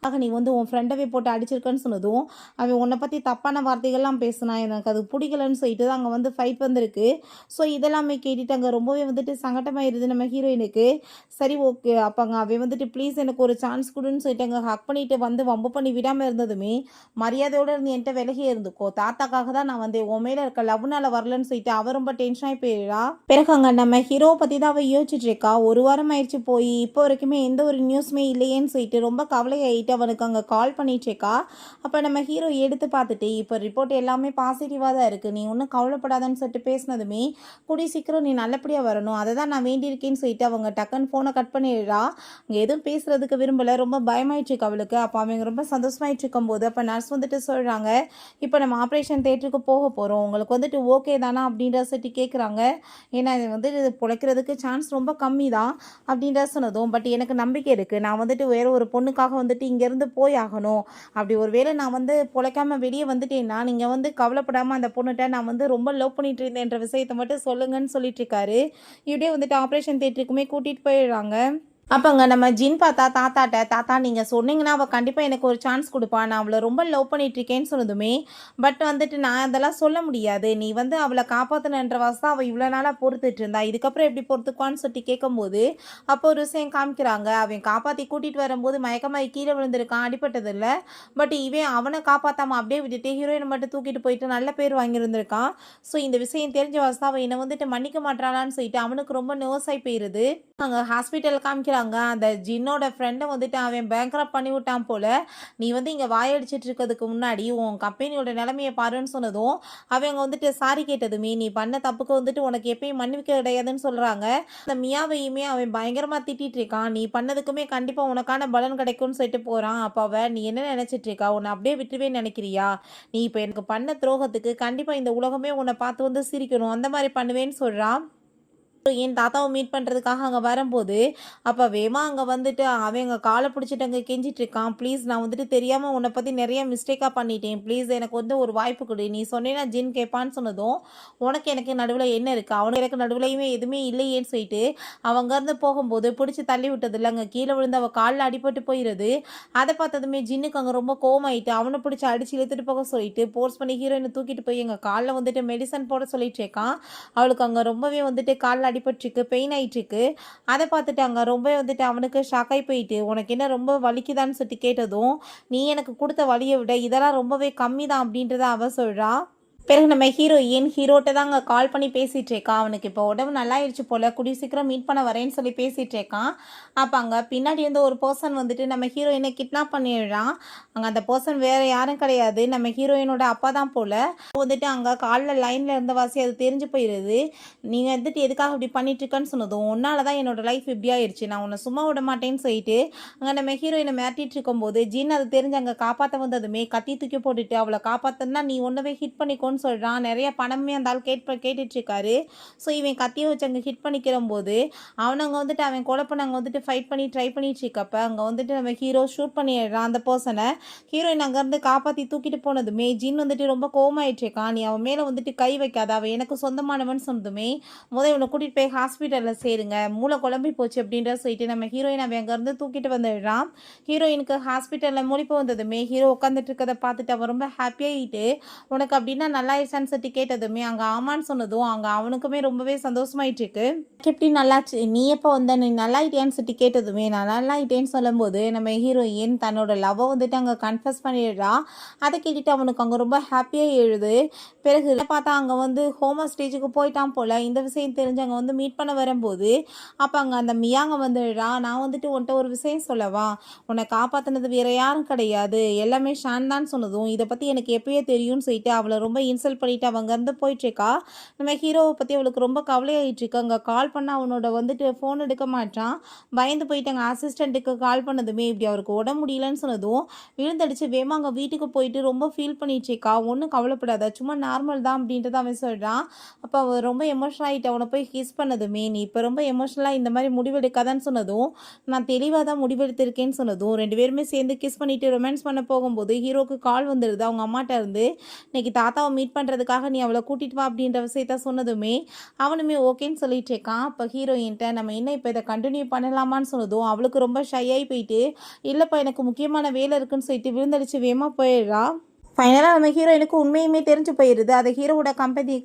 ஆக நீ வந்து உன் ஃப்ரெண்டவே போட்டு அடிச்சிருக்கன்னு சொன்னதும், அவன் உன்னை பற்றி தப்பான வார்த்தைகள்லாம் பேசினான், எனக்கு அது பிடிக்கலன்னு சொல்லிட்டு தான் அங்கே வந்து ஃபைட் வந்திருக்கு. ஸோ இதெல்லாமே கேட்டுட்டு அங்கே ரொம்பவே வந்துட்டு சங்கடமாயிருது நம்ம ஹீரோயினுக்கு. சரி ஓகே அப்போங்க அவன் வந்துட்டு ப்ளீஸ் எனக்கு ஒரு சான்ஸ் கொடுன்னு சொல்லிட்டு அங்கே ஹக் பண்ணிட்டு வந்து வம்பு பண்ணி விடாமல் இருந்ததுமே, மரியாதையோடு இருந்து என்கிட்ட விலகியே இருந்துக்கோ, தாத்தாக்காக தான் நான் வந்து உன் மேலே இருக்க லவ்னால வரலன்னு சொல்லிட்டு அவ ரொம்ப டென்ஷன் ஆகி போயிடா. பிறகு அங்கே நம்ம ஹீரோ பற்றி தான் அவள் யோசிச்சுட்டு இருக்கா. ஒரு வாரம் ஆயிடுச்சு போய் இப்போ வரைக்குமே எந்த ஒரு நியூஸுமே இல்லையேன்னு சொல்லிட்டு ரொம்ப கவலையாயிட்டு அவனுக்கு அங்கே கால் பண்ணிட்டுருக்கா. அப்போ நம்ம ஹீரோ எடுத்து பார்த்துட்டு இப்போ ரிப்போர்ட் எல்லாமே பாசிட்டிவாக தான் இருக்குது, நீ ஒன்றும் கவலைப்படாதன்னு சொல்லிட்டு பேசினதுமே, கூடிய சீக்கிரம் நீ நல்லபடியாக வரணும், அதை தான் நான் வேண்டியிருக்கேன்னு சொல்லிட்டு அவங்க டக்குன்னு ஃபோனை கட் பண்ணிடுறா. அங்கே எதுவும் பேசுகிறதுக்கு விரும்பலை, ரொம்ப பயமாயிடுச்சு அவளுக்கு. அப்போ அவங்க ரொம்ப சந்தோஷமாயிட்டு இருக்கும்போது அப்போ நர்ஸ் வந்துட்டு சொல்கிறாங்க, இப்போ நம்ம ஆப்ரேஷன் தேட்டருக்கு போக போகிறோம், உங்களுக்கு வந்துட்டு ஓகே தானா அப்படின்ற சொல்லிட்டு கேட்குறாங்க. ஏன்னா இது வந்து பிழைக்கிறதுக்கு சான்ஸ் ரொம்ப கம்மி தான் அப்படின்ற சொன்னதும், பட் எனக்கு நம்பிக்கை இருக்குது, நான் வந்துட்டு வேறு ஒரு பொண்ணுக்காக வந்துட்டு இங்கேருந்து போய் ஆகணும், அப்படி ஒரு வேளை நான் வந்து பிழைக்காமல் வெளியே வந்துட்டேன்னா நீங்கள் வந்து கவலைப்படாமல் அந்த பொண்ணுகிட்ட நான் வந்து ரொம்ப லவ் பண்ணிட்டு இருந்தேன்ற விஷயத்தை மட்டும் சொல்லுங்கன்னு சொல்லிட்டு இருக்காரு. இப்படியே வந்துட்டு ஆப்ரேஷன் தேட்டருக்குமே கூட்டிகிட்டு போயிடுறாங்க. அப்போங்க நம்ம ஜின் பார்த்தா தாத்தாட்ட, தாத்தா நீங்கள் சொன்னீங்கன்னா அவள் கண்டிப்பாக எனக்கு ஒரு சான்ஸ் கொடுப்பா, நான் அவளை ரொம்ப லவ் பண்ணிகிட்ருக்கேன்னு சொன்னதுமே, பட் வந்துட்டு நான் அதெல்லாம் சொல்ல முடியாது, நீ வந்து அவளை காப்பாற்றணுன்ற வாசம் அவள் இவ்வளோ நாளாக பொறுத்துட்டு இருந்தா, இதுக்கப்புறம் எப்படி பொறுத்துக்குவான்னு சொல்லிட்டு கேட்கும்போது அப்போ ஒரு விஷயம் காமிக்கிறாங்க. அவன் காப்பாற்றி கூட்டிகிட்டு வரும்போது மயக்கமாகி கீழே விழுந்திருக்கான், அடிப்பட்டது இல்லை. பட் இவன் அவனை காப்பாற்றாமல் அப்படியே விட்டுட்டு ஹீரோயினை மட்டும் தூக்கிட்டு போயிட்டு நல்ல பேர் வாங்கியிருந்திருக்கான். ஸோ இந்த விஷயம் தெரிஞ்ச வாசம் அவள் என்னை வந்துட்டு மன்னிக்க மாட்டாளான்னு சொல்லிட்டு அவனுக்கு ரொம்ப நர்வஸ் ஆகி போயிடுது. அங்கே ஹாஸ்பிட்டல் காமிக்கிறாங்க. அந்த ஜின்னோட ஃப்ரெண்டை வந்துட்டு அவன் பேங்க்ரப்ட் பண்ணி விட்டான் போல, நீ வந்து இங்கே வாயடிச்சிட்டு இருக்கிறதுக்கு முன்னாடி உன் கம்பெனியோட நிலைமையை பாருன்னு சொன்னதும், அவங்க வந்துட்டு சாரி கேட்டதுமே, நீ பண்ண தப்புக்கு வந்துட்டு உனக்கு எப்பயும் மன்னிக்க கிடையாதுன்னு சொல்கிறாங்க. அந்த மியாவையுமே அவன் பயங்கரமாக திட்டிகிட்டு இருக்கான், நீ பண்ணதுக்குமே கண்டிப்பாக உனக்கான பலன் கிடைக்கும்னு சொல்லிட்டு போகிறான். அப்போ அவன் நீ என்ன நினச்சிட்டு இருக்கா, உன்னை அப்படியே விட்டுவே நினைக்கிறியா, நீ இப்போ எனக்கு பண்ண துரோகத்துக்கு கண்டிப்பாக இந்த உலகமே உன்னை பார்த்து வந்து சிரிக்கணும், அந்த மாதிரி பண்ணுவேன்னு சொல்கிறான். என் தாத்தாவை மீட் பண்ணுறதுக்காக அங்கே வரும்போது அப்போ வேமா அங்கே வந்துட்டு அவன் அங்கே காலை பிடிச்சிட்டு அங்கே கெஞ்சிட்டு இருக்கான், ப்ளீஸ் நான் வந்துட்டு தெரியாமல் உன்னை பற்றி நிறைய மிஸ்டேக்காக பண்ணிட்டேன், ப்ளீஸ் எனக்கு வந்து ஒரு வாய்ப்பு கொடு, நீ சொன்னேன்னா ஜின் கேட்பான்னு சொன்னதும், உனக்கு எனக்கு நடுவில் என்ன இருக்குது, அவனுக்கு எனக்கு நடுவுலையுமே எதுவுமே இல்லையேன்னு சொல்லிட்டு அவங்கேருந்து போகும்போது பிடிச்சி தள்ளி விட்டது இல்லை, அங்கே கீழே விழுந்து அவள் காலில் அடிபட்டு போயிடுது. அதை பார்த்ததுமே ஜின்னுக்கு அங்கே ரொம்ப கோமாயிட்டு அவனை பிடிச்சி அடிச்சு இழுத்துட்டு போக சொல்லிட்டு போர்ஸ் பண்ணி ஹீரோயினை தூக்கிட்டு போய் எங்கள் காலில் வந்துட்டு மெடிசன் போட சொல்லிட்டு இருக்கான். அவளுக்கு அங்கே ரொம்பவே வந்துட்டு காலில் அடிபட்டுருக்கு, பெயின் ஆயிட்டுருக்கு. அதை பார்த்துட்டு அங்கே ரொம்ப வந்துட்டு அவனுக்கு ஷாக்காகி போயிட்டு, உனக்கு என்ன ரொம்ப வலிக்குதான்னு சொல்லிட்டு கேட்டதும், நீ எனக்கு கொடுத்த வலியை விட இதெல்லாம் ரொம்பவே கம்மி தான் அப்படின்றத அவ சொல்கிறா. பிறகு நம்ம ஹீரோட்ட தான் அங்கே கால் பண்ணி பேசிகிட்டு இருக்கான். அவனுக்கு இப்போ உடம்பு நல்லாயிருச்சு போல், கூடிய சீக்கிரம் மீட் பண்ண வரேன்னு சொல்லி பேசிகிட்டு இருக்கான். அப்போ அங்கே பின்னாடி வந்து ஒரு பர்சன் வந்துட்டு நம்ம ஹீரோயினை கிட்னாப் பண்ணிடுறான். அங்கே அந்த பர்சன் வேறு யாரும் கிடையாது, நம்ம ஹீரோயினோட அப்பா தான் போல். வந்துட்டு அங்கே காலில் லைனில் இருந்த வாசி அது தெரிஞ்சு போயிடுது. நீங்கள் வந்துட்டு எதுக்காக இப்படி பண்ணிட்டுருக்கன்னு சொன்னதும், உன்னால தான் என்னோடய லைஃப் இப்படி ஆயிடுச்சு, நான் உன்னை சும்மா விட மாட்டேன்னு சொல்லிட்டு அங்கே நம்ம ஹீரோயினை மிரட்டிட்டு இருக்கும்போது ஜின் அது தெரிஞ்சு அங்கே காப்பாற்ற வந்ததுமே கத்தி தூக்கி போட்டுட்டு அவளை காப்பாற்றினா நீ ஒன்றவே ஹிட் பண்ணிக்கோன்னு சொல்கிறான். நிறைய பணமே அந்த ஆள் கேட்டுட்ருக்காரு. ஸோ இவன் கத்தியை வச்சு அங்கே ஹிட் பண்ணிக்கிற போது அவனங்க வந்துட்டு அவன் கொலை பண்ண அங்கே வந்துட்டு ஃபைட் பண்ணி ட்ரை பண்ணிட்டு இருக்கப்ப அங்கே வந்துட்டு நம்ம ஹீரோ ஷூட் பண்ணிடுறான் அந்த பர்சனை. ஹீரோயின் அங்கேருந்து காப்பாற்றி தூக்கிட்டு போனதுமே ஜின் வந்துட்டு ரொம்ப கோவமாயிட்டுருக்கான். நீ அவன் மேலே வந்துட்டு கை வைக்காத, அவன் எனக்கு சொந்தமானவன் சொன்னதுமே, முதல் இவனை கூட்டிகிட்டு போய் ஹாஸ்பிட்டலில் சேருங்க, மூளை குழம்பி போச்சு அப்படின்ற சொல்லிட்டு நம்ம ஹீரோயின் அவன் அங்கேருந்து தூக்கிட்டு வந்துடுறான். ஹீரோயினுக்கு ஹாஸ்பிட்டலில் முழிப்பு வந்ததுமே ஹீரோ உட்காந்துட்டு இருக்கதை பார்த்துட்டு அவன் ரொம்ப ஹாப்பியாகிட்டு, உனக்கு அப்படின்னா நல்லா ஆயிடுச்சான்னு சொல்லிட்டு கேட்டதுமே அங்கே ஆமான்னு சொன்னதும் அங்கே அவனுக்குமே ரொம்பவே சந்தோஷமாயிட்டு இருக்கு. எப்படி நல்லாச்சு, நீ எப்போ வந்த, நீ நல்லாயிட்டேன்னு சொல்லிட்டு கேட்டதுமே நான் நல்லாயிட்டேன்னு சொல்லும்போது நம்ம ஹீரோயின் தன்னோட லவ்வை வந்துட்டு அங்கே கன்ஃபஸ் பண்ணிடுறா. அதை கேட்டுட்டு அவனுக்கு அங்கே ரொம்ப ஹாப்பியாக எழுது. பிறகு பார்த்தா அங்கே வந்து ஹோமா ஸ்டேஜுக்கு போயிட்டான் போல். இந்த விஷயம் தெரிஞ்சு அங்கே வந்து மீட் பண்ண வரும்போது அப்போ அங்கே அந்த மியாங்க வந்துடுறா. நான் வந்துட்டு உன்ட்ட ஒரு விஷயம் சொல்லவா, உன்னை காப்பாற்றினது வேறு யாரும் கிடையாது, எல்லாமே ஷான் தான் சொன்னதும், இதை பற்றி எனக்கு எப்பயே தெரியும்னு சொல்லிட்டு அவளை ரொம்ப இன்சல்ட் பண்ணிட்டு அவங்க இருந்து போயிட்டுருக்கா. நம்ம ஹீரோவை பற்றி அவளுக்கு ரொம்ப கவலையாயிட்டு இருக்கு. அங்கே கால் பண்ண அவனோட வந்துட்டு ஃபோன் எடுக்க மாட்டான். பயந்து போயிட்டு அங்கே அசிஸ்டண்ட்டுக்கு கால் பண்ணதுமே இப்படி அவருக்கு உடம்பு முடியலன்னு சொன்னதும் விழுந்தடிச்சு வேமா அங்கே வீட்டுக்கு போயிட்டு ரொம்ப ஃபீல் பண்ணிட்டு இருக்கா. ஒன்றும் கவலைப்படாத, சும்மா நார்மல் தான் அப்படின்றத அவன் சொல்கிறான். அப்போ அவன் ரொம்ப எமோஷனல் ஆகிட்டு அவனை போய் கிஸ் பண்ணதுமே நீ இப்போ ரொம்ப எமோஷனலாக இந்த மாதிரி முடிவெடுக்காதான்னு சொன்னதும் நான் தெளிவாக தான் முடிவெடுத்திருக்கேன்னு சொன்னதும் 2 பேருமே சேர்ந்து கிஸ் பண்ணிட்டு ரொமான்ஸ் பண்ண போகும்போது ஹீரோக்கு கால் வந்துடுது அவங்க அம்மாட்ட இருந்து. இன்னைக்கு தாத்தாவை மீட் பண்ணுறதுக்காக நீ அவளை கூட்டிட்டு வா அப்படின்ற விஷயத்த சொன்னதுமே அவனுமே ஓகேன்னு சொல்லிட்டு இருக்கான். அப்போ ஹீரோயின்ட்ட நம்ம என்ன இப்போ இதை கண்டினியூ பண்ணலாமான்னு சொன்னதும் அவளுக்கு ரொம்ப ஷையாகி போயிட்டு இல்லைப்பா எனக்கு முக்கியமான வேலை இருக்குன்னு சொல்லிட்டு விழுந்தடிச்சு வேகமாக போயிடுறா. ஃபைனலாக நம்ம ஹீரோயினுக்கு உண்மையுமே தெரிஞ்சு போயிடுது. அது ஹீரோவோட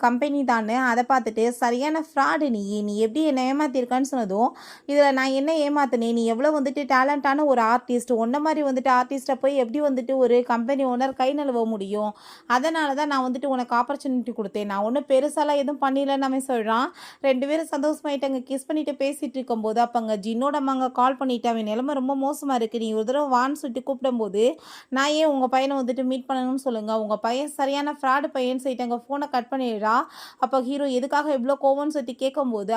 கம்பெனி தானே. அதை பார்த்துட்டு சரியான ஃப்ராடு நீ எப்படி என்னை ஏமாத்திருக்கான்னு சொன்னதும் இதில் நான் என்ன ஏமாத்தினேன், நீ எவ்வளோ வந்துட்டு டேலண்டான ஒரு ஆர்டிஸ்ட், ஒன்றை மாதிரி வந்துட்டு ஆர்டிஸ்ட்டை போய் எப்படி வந்துட்டு ஒரு கம்பெனி ஓனர் கை நழுவ முடியும், அதனால தான் நான் வந்துட்டு உனக்கு ஆப்பர்ச்சுனிட்டி கொடுத்தேன், நான் ஒன்றும் பெருசாலாம் எதுவும் பண்ணிடலன்னு அவன் சொல்கிறான். 2 பேரும் சந்தோஷமாயிட்டு அங்கே கிஸ் பண்ணிட்டு பேசிகிட்டு இருக்கும்போது அப்போ அங்கே ஜின்னோட அம்மாங்க கால் பண்ணிவிட்டு அவன் நிலைமை ரொம்ப மோசமாக இருக்குது, நீ ஒரு தடவை வான்னு சொல்லிட்டு கூப்பிடும்போது நான் ஏன் உங்கள் பையனை வந்துட்டு மீட் பண்ணணும்னு சொல்லுங்க, உங்கள் பையன் சரியான ஃப்ராடு பையன் சொல்லிட்டு அங்கே ஃபோனை கட் பண்ணிடுறா. அப்போ ஹீரோ எதுக்காக எவ்வளோ கோவம்னு சொல்லிட்டு கேட்கும்போது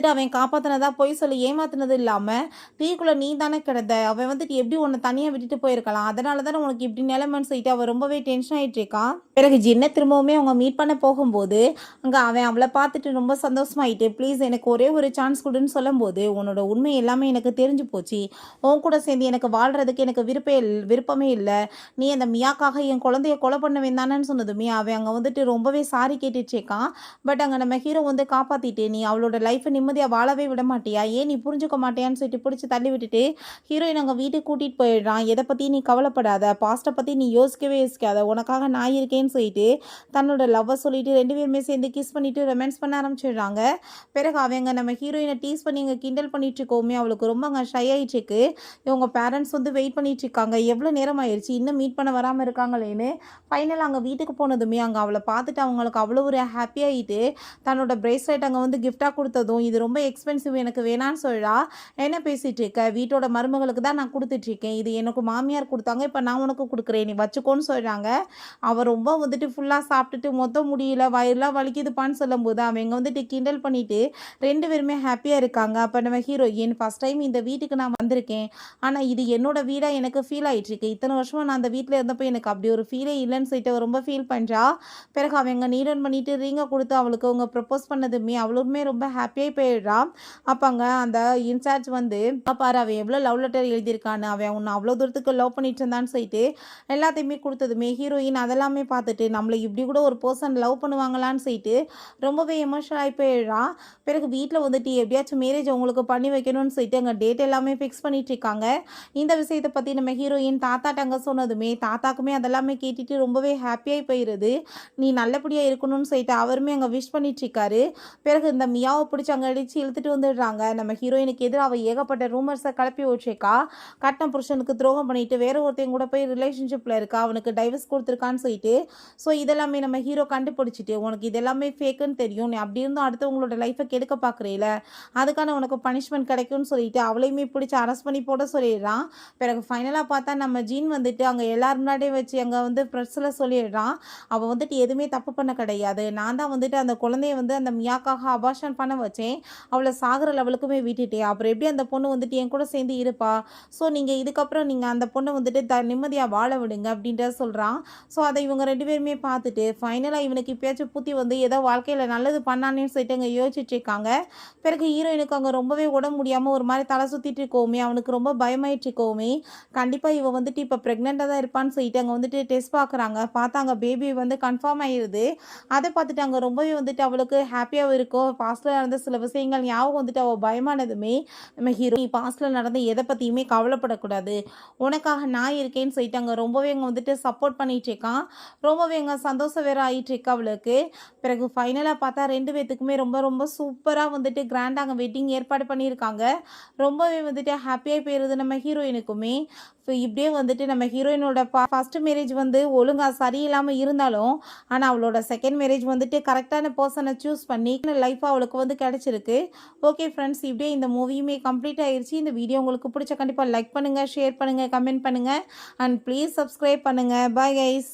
அவன் காப்பாற்றினதா போய் சொல்லி ஏமாத்தினது இல்லாமல் தீக்குள்ளே நீ தானே கிடந்த, அவன் வந்துட்டு எப்படி உன்னை தனியாக விட்டுட்டு போயிருக்கலாம், அதனால தானே உனக்கு இப்படி நிலைமைன்னு சொல்லிட்டு அவன் ரொம்பவே டென்ஷன் ஆகிட்டு இருக்கான். பிறகு ஜின்னை திரும்பவுமே அவங்க மீட் பண்ண போகும்போது அங்கே அவன் அவளை பார்த்துட்டு ரொம்ப சந்தோஷமாயிட்டு ப்ளீஸ் எனக்கு ஒரே ஒரு சான்ஸ் கொடுன்னு சொல்லும்போது உன்னோட உண்மை எல்லாமே எனக்கு தெரிஞ்சு போச்சு, உன் கூட சேர்ந்து எனக்கு வாழ்கிறதுக்கு எனக்கு விருப்பமே இல்லை, நீ அந்த மியாக்காக என் குழந்தைய கொலை பண்ண வேண்டானு சொன்னதுமே அவன் அங்கே வந்துட்டு ரொம்பவே சாரி கேட்டுச்சேக்கான். பட் அங்கே நம்ம ஹீரோ வந்து காப்பாற்றிட்டு நீ அவளோட லைஃப்பை நிம்மதியாக வாழவே விட மாட்டியா, ஏன் நீ புரிஞ்சுக்க மாட்டியான்னு சொல்லிட்டு பிடிச்சி தள்ளி விட்டுட்டு ஹீரோயின் அங்கே வீட்டுக்கு கூட்டிகிட்டு போயிடுறான். எதை பற்றி நீ கவலைப்படாத, பாஸ்ட்டை பற்றி நீ யோசிக்காத, உனக்காக நான் இருக்கேன்னு சொல்லிட்டு தன்னோட லவ்வை சொல்லிட்டு 2 பேருமே சேர்ந்து கிஸ் பண்ணிட்டு ரொமான்ஸ் பண்ண ஆரம்பிச்சிடுறாங்க. பிறகு அவங்க நம்ம ஹீரோயினை டீஸ் பண்ணி இங்கே கிண்டல் பண்ணிட்டு இருக்கோமே அவளுக்கு ரொம்ப அங்கே ஷை ஆயிடுச்சுக்கு. இவங்க பேரண்ட்ஸ் வந்து வெயிட் பண்ணிட்டு இருக்காங்க, எவ்வளோ நேரம் ஆயிடுச்சு இன்னும் மீட் பண்ண வராமல் இருக்காங்களேன்னு. ஃபைனல் அங்கே வீட்டுக்கு போனதுமே அங்கே அவளை பார்த்துட்டு அவங்களுக்கு அவ்வளோ ஒரு ஹாப்பியாகிட்டு தன்னோட பிரேஸ்லெட் அங்கே வந்து கிஃப்டாக கொடுத்ததும் இது ரொம்ப எக்ஸ்பென்சிவ் எனக்கு வேணான்னு சொல்கிறா. என்ன பேசிகிட்டு இருக்க, வீட்டோட மருமகளுக்கு தான் நான் கொடுத்துட்ருக்கேன், இது எனக்கு மாமியார் கொடுத்தாங்க, இப்போ நான் உனக்கு கொடுக்குறேன் நீ வச்சுக்கோன்னு சொல்கிறாங்க. அவள் ரொம்ப வந்துட்டு ஃபுல்லாக சாப்பிட்டுட்டு மொத்தம் முடியல வயிறுலாம் வலிக்குதுப்பான்னு சொல்லும்போது அவங்க வந்துட்டு கிண்டல் பண்ணிவிட்டு 2 பேருமே ஹாப்பியாக இருக்காங்க. அப்போ நம்ம ஹீரோயின் ஃபஸ்ட் டைம் இந்த வீட்டுக்கு நான் வந்திருக்கேன், ஆனால் இது என்னோட வீடாக எனக்கு ஃபீல் ஆகிட்டுருக்கு, இத்தனை வருஷமாக நான் அந்த வீட்டில் இருந்தப்போ எனக்கு அப்படி ஒரு ஃபீலே இல்லைன்னு சொல்லிட்டு ரொம்ப ஃபீல் பண்ணுறா. பிறகு அவங்க நீடன் பண்ணிட்டு ரிங்கை கொடுத்து அவளுக்கு அவங்க ப்ரப்போஸ் பண்ணதுமே அவளுமே ரொம்ப ஹாப்பியாக போயிடுறா. அப்போ அங்கே அந்த இன்சார்ஜ் வந்து பாரு அவன் எவ்வளோ லவ் லெட்டர் எழுதியிருக்கான்னு, அவன் உன்னை அவ்வளோ தூரத்துக்கு லவ் பண்ணிட்டு இருந்தான்னு சொல்லிட்டு எல்லாத்தையுமே கொடுத்ததுமே ஹீரோயின் அதெல்லாமே பார்த்துட்டு நம்மளை இப்படி கூட ஒரு பர்சன் லவ் பண்ணுவாங்களான்னு சொல்லிட்டு ரொம்பவே எமோஷனல் ஆகி போயிடுறா. பிறகு வீட்டில் வந்துட்டு எப்படியாச்சும் மேரேஜ் அவங்களுக்கு பண்ணி வைக்கணும்னு சொல்லிட்டு அங்கே டேட் எல்லாமே ஃபிக்ஸ் பண்ணிட்டு இருக்காங்க. இந்த விஷயத்தை பற்றி நம்ம ஹீரோயின் தாத்தாட்ட அங்கே சொன்னதுமே தாத்தாக்குமே அதெல்லாமே கேட்டுட்டு ரொம்பவே ஹாப்பியாகி போயிடுது. நீ நல்லபடியாக இருக்கணும்னு சொல்லிட்டு அவருமே அங்கே விஷ் பண்ணிட்டுருக்காரு. பிறகு இந்த மியாவை பிடிச்சி அங்கே அடித்து இழுத்துட்டு வந்துடுறாங்க. நம்ம ஹீரோயினுக்கு எதிராக அவள் ஏகப்பட்ட ரூமர்ஸை கிளப்பி வச்சிருக்கா. கட்டின புருஷனுக்கு துரோகம் பண்ணிட்டு வேற ஒருத்தையும் கூட போய் ரிலேஷன்ஷிப்பில் இருக்கா, அவனுக்கு டைவர்ஸ் கொடுத்துருக்கான்னு சொல்லிட்டு ஸோ இதெல்லாமே நம்ம ஹீரோ கண்டுபிடிச்சிட்டு உனக்கு இதெல்லாமே ஃபேக்குன்னு தெரியும், நீ அப்படி இருந்தும் அடுத்தவங்களோட லைஃப்பை கெடுக்க பார்க்குறீல, அதுக்கான உனக்கு பனிஷ்மெண்ட் கிடைக்கும்னு சொல்லிட்டு அவளையுமே பிடிச்சி அரெஸ்ட் பண்ணி போட சொல்லிடுறான். பிறகு ஃபைனலாக பார்த்தா நம்ம ஜீன் வந்துட்டு அங்கே எல்லாரும் முன்னாடியே வச்சு அங்கே வந்து ப்ரெஸ்ஸில் சொல்லிடுறான் அவள் வந்துட்டு எதுவுமே தப்பு பண்ண கிடையாது, நான் தான் வந்துட்டு அந்த குழந்தைய வந்து அந்த மியாக்காக அபார்ஷன் பண்ண வச்சேன், அவளை சாகிற லெவலுக்குமே விட்டுட்டேன், அப்புறம் எப்படி அந்த பொண்ணு வந்துட்டு என் கூட சேர்ந்து இருப்பா, ஸோ நீங்கள் இதுக்கப்புறம் நீங்கள் அந்த பொண்ணை வந்துட்டு நிம்மதியாக வாழ விடுங்க அப்படின்றத சொல்கிறான். ஸோ அதை இவங்க 2 பேருமே பார்த்துட்டு ஃபைனலாக இவனுக்கு இப்பயாச்சும் புத்தி வந்து ஏதோ வாழ்க்கையில் நல்லது பண்ணானேன்னு சொல்லிட்டு அங்கே யோசிச்சுட்டு இருக்காங்க. பிறகு ஹீரோயினுக்கு அங்கே ரொம்பவே உடம்பு முடியாமல் ஒரு மாதிரி தலை சுற்றிட்டு இருக்கோமே அவனுக்கு ரொம்ப பயமாயிட்டு இருக்கோமே, கண்டிப்பாக இவன் வந்துட்டு இப்போ ப்ரெக்னெண்ட்டாக தான் இருப்பான்னு சொல்லிட்டு அங்கே வந்துட்டு டெஸ்ட் பார்க்குறாங்க. பார்த்தாங்க பேபி வந்து கன்ஃபார்ம் ஆகிடுது. அதை பார்த்துட்டு அங்கே ரொம்பவே வந்துட்டு அவளுக்கு ஹாப்பியாகவும் இருக்கும். பாஸ்டில் நடந்த சில விஷயங்கள் ஞாபகம் வந்துட்டு அவள் பயமானதுமே நம்ம ஹீரோ பாஸ்டில் நடந்த எதை பற்றியுமே கவலைப்படக்கூடாது, உனக்காக நான் இருக்கேன்னு சொல்லிட்டு அங்கே ரொம்பவே அங்கே வந்துட்டு சப்போர்ட் பண்ணிட்டு இருக்கான். ரொம்பவே அங்கே சந்தோஷம் வேறு ஆகிட்டு இருக்கா அவளுக்கு. பிறகு ஃபைனலாக பார்த்தா 2 பேர்த்துக்குமே ரொம்ப ரொம்ப சூப்பராக வந்துட்டு கிராண்டாக அங்கே வெட்டிங் ஏற்பாடு பண்ணியிருக்காங்க. ரொம்பவே வந்துட்டு ஹாப்பியாக போயிடுது நம்ம ஹீரோயினுக்குமே. ஸோ இப்படியே வந்துட்டு நம்ம ஹீரோயினோட ஃபஸ்ட்டு மேரேஜ் வந்து ஒழுங்காக சரியில்லாமல் இருந்தாலும் ஆனால் அவளோட செகண்ட் மேரேஜ் வந்துட்டு கரெக்டான பர்சனை சூஸ் பண்ணி லைஃப் அவளுக்கு வந்து கிடச்சிருக்கு. ஓகே ஃப்ரெண்ட்ஸ், இப்படியே இந்த மூவியுமே கம்ப்ளீட் ஆயிடுச்சு. இந்த வீடியோ உங்களுக்கு பிடிச்ச கண்டிப்பாக லைக் பண்ணுங்கள், ஷேர் பண்ணுங்கள், கமெண்ட் பண்ணுங்கள் அண்ட் ப்ளீஸ் சப்ஸ்கிரைப் பண்ணுங்கள். Bye guys.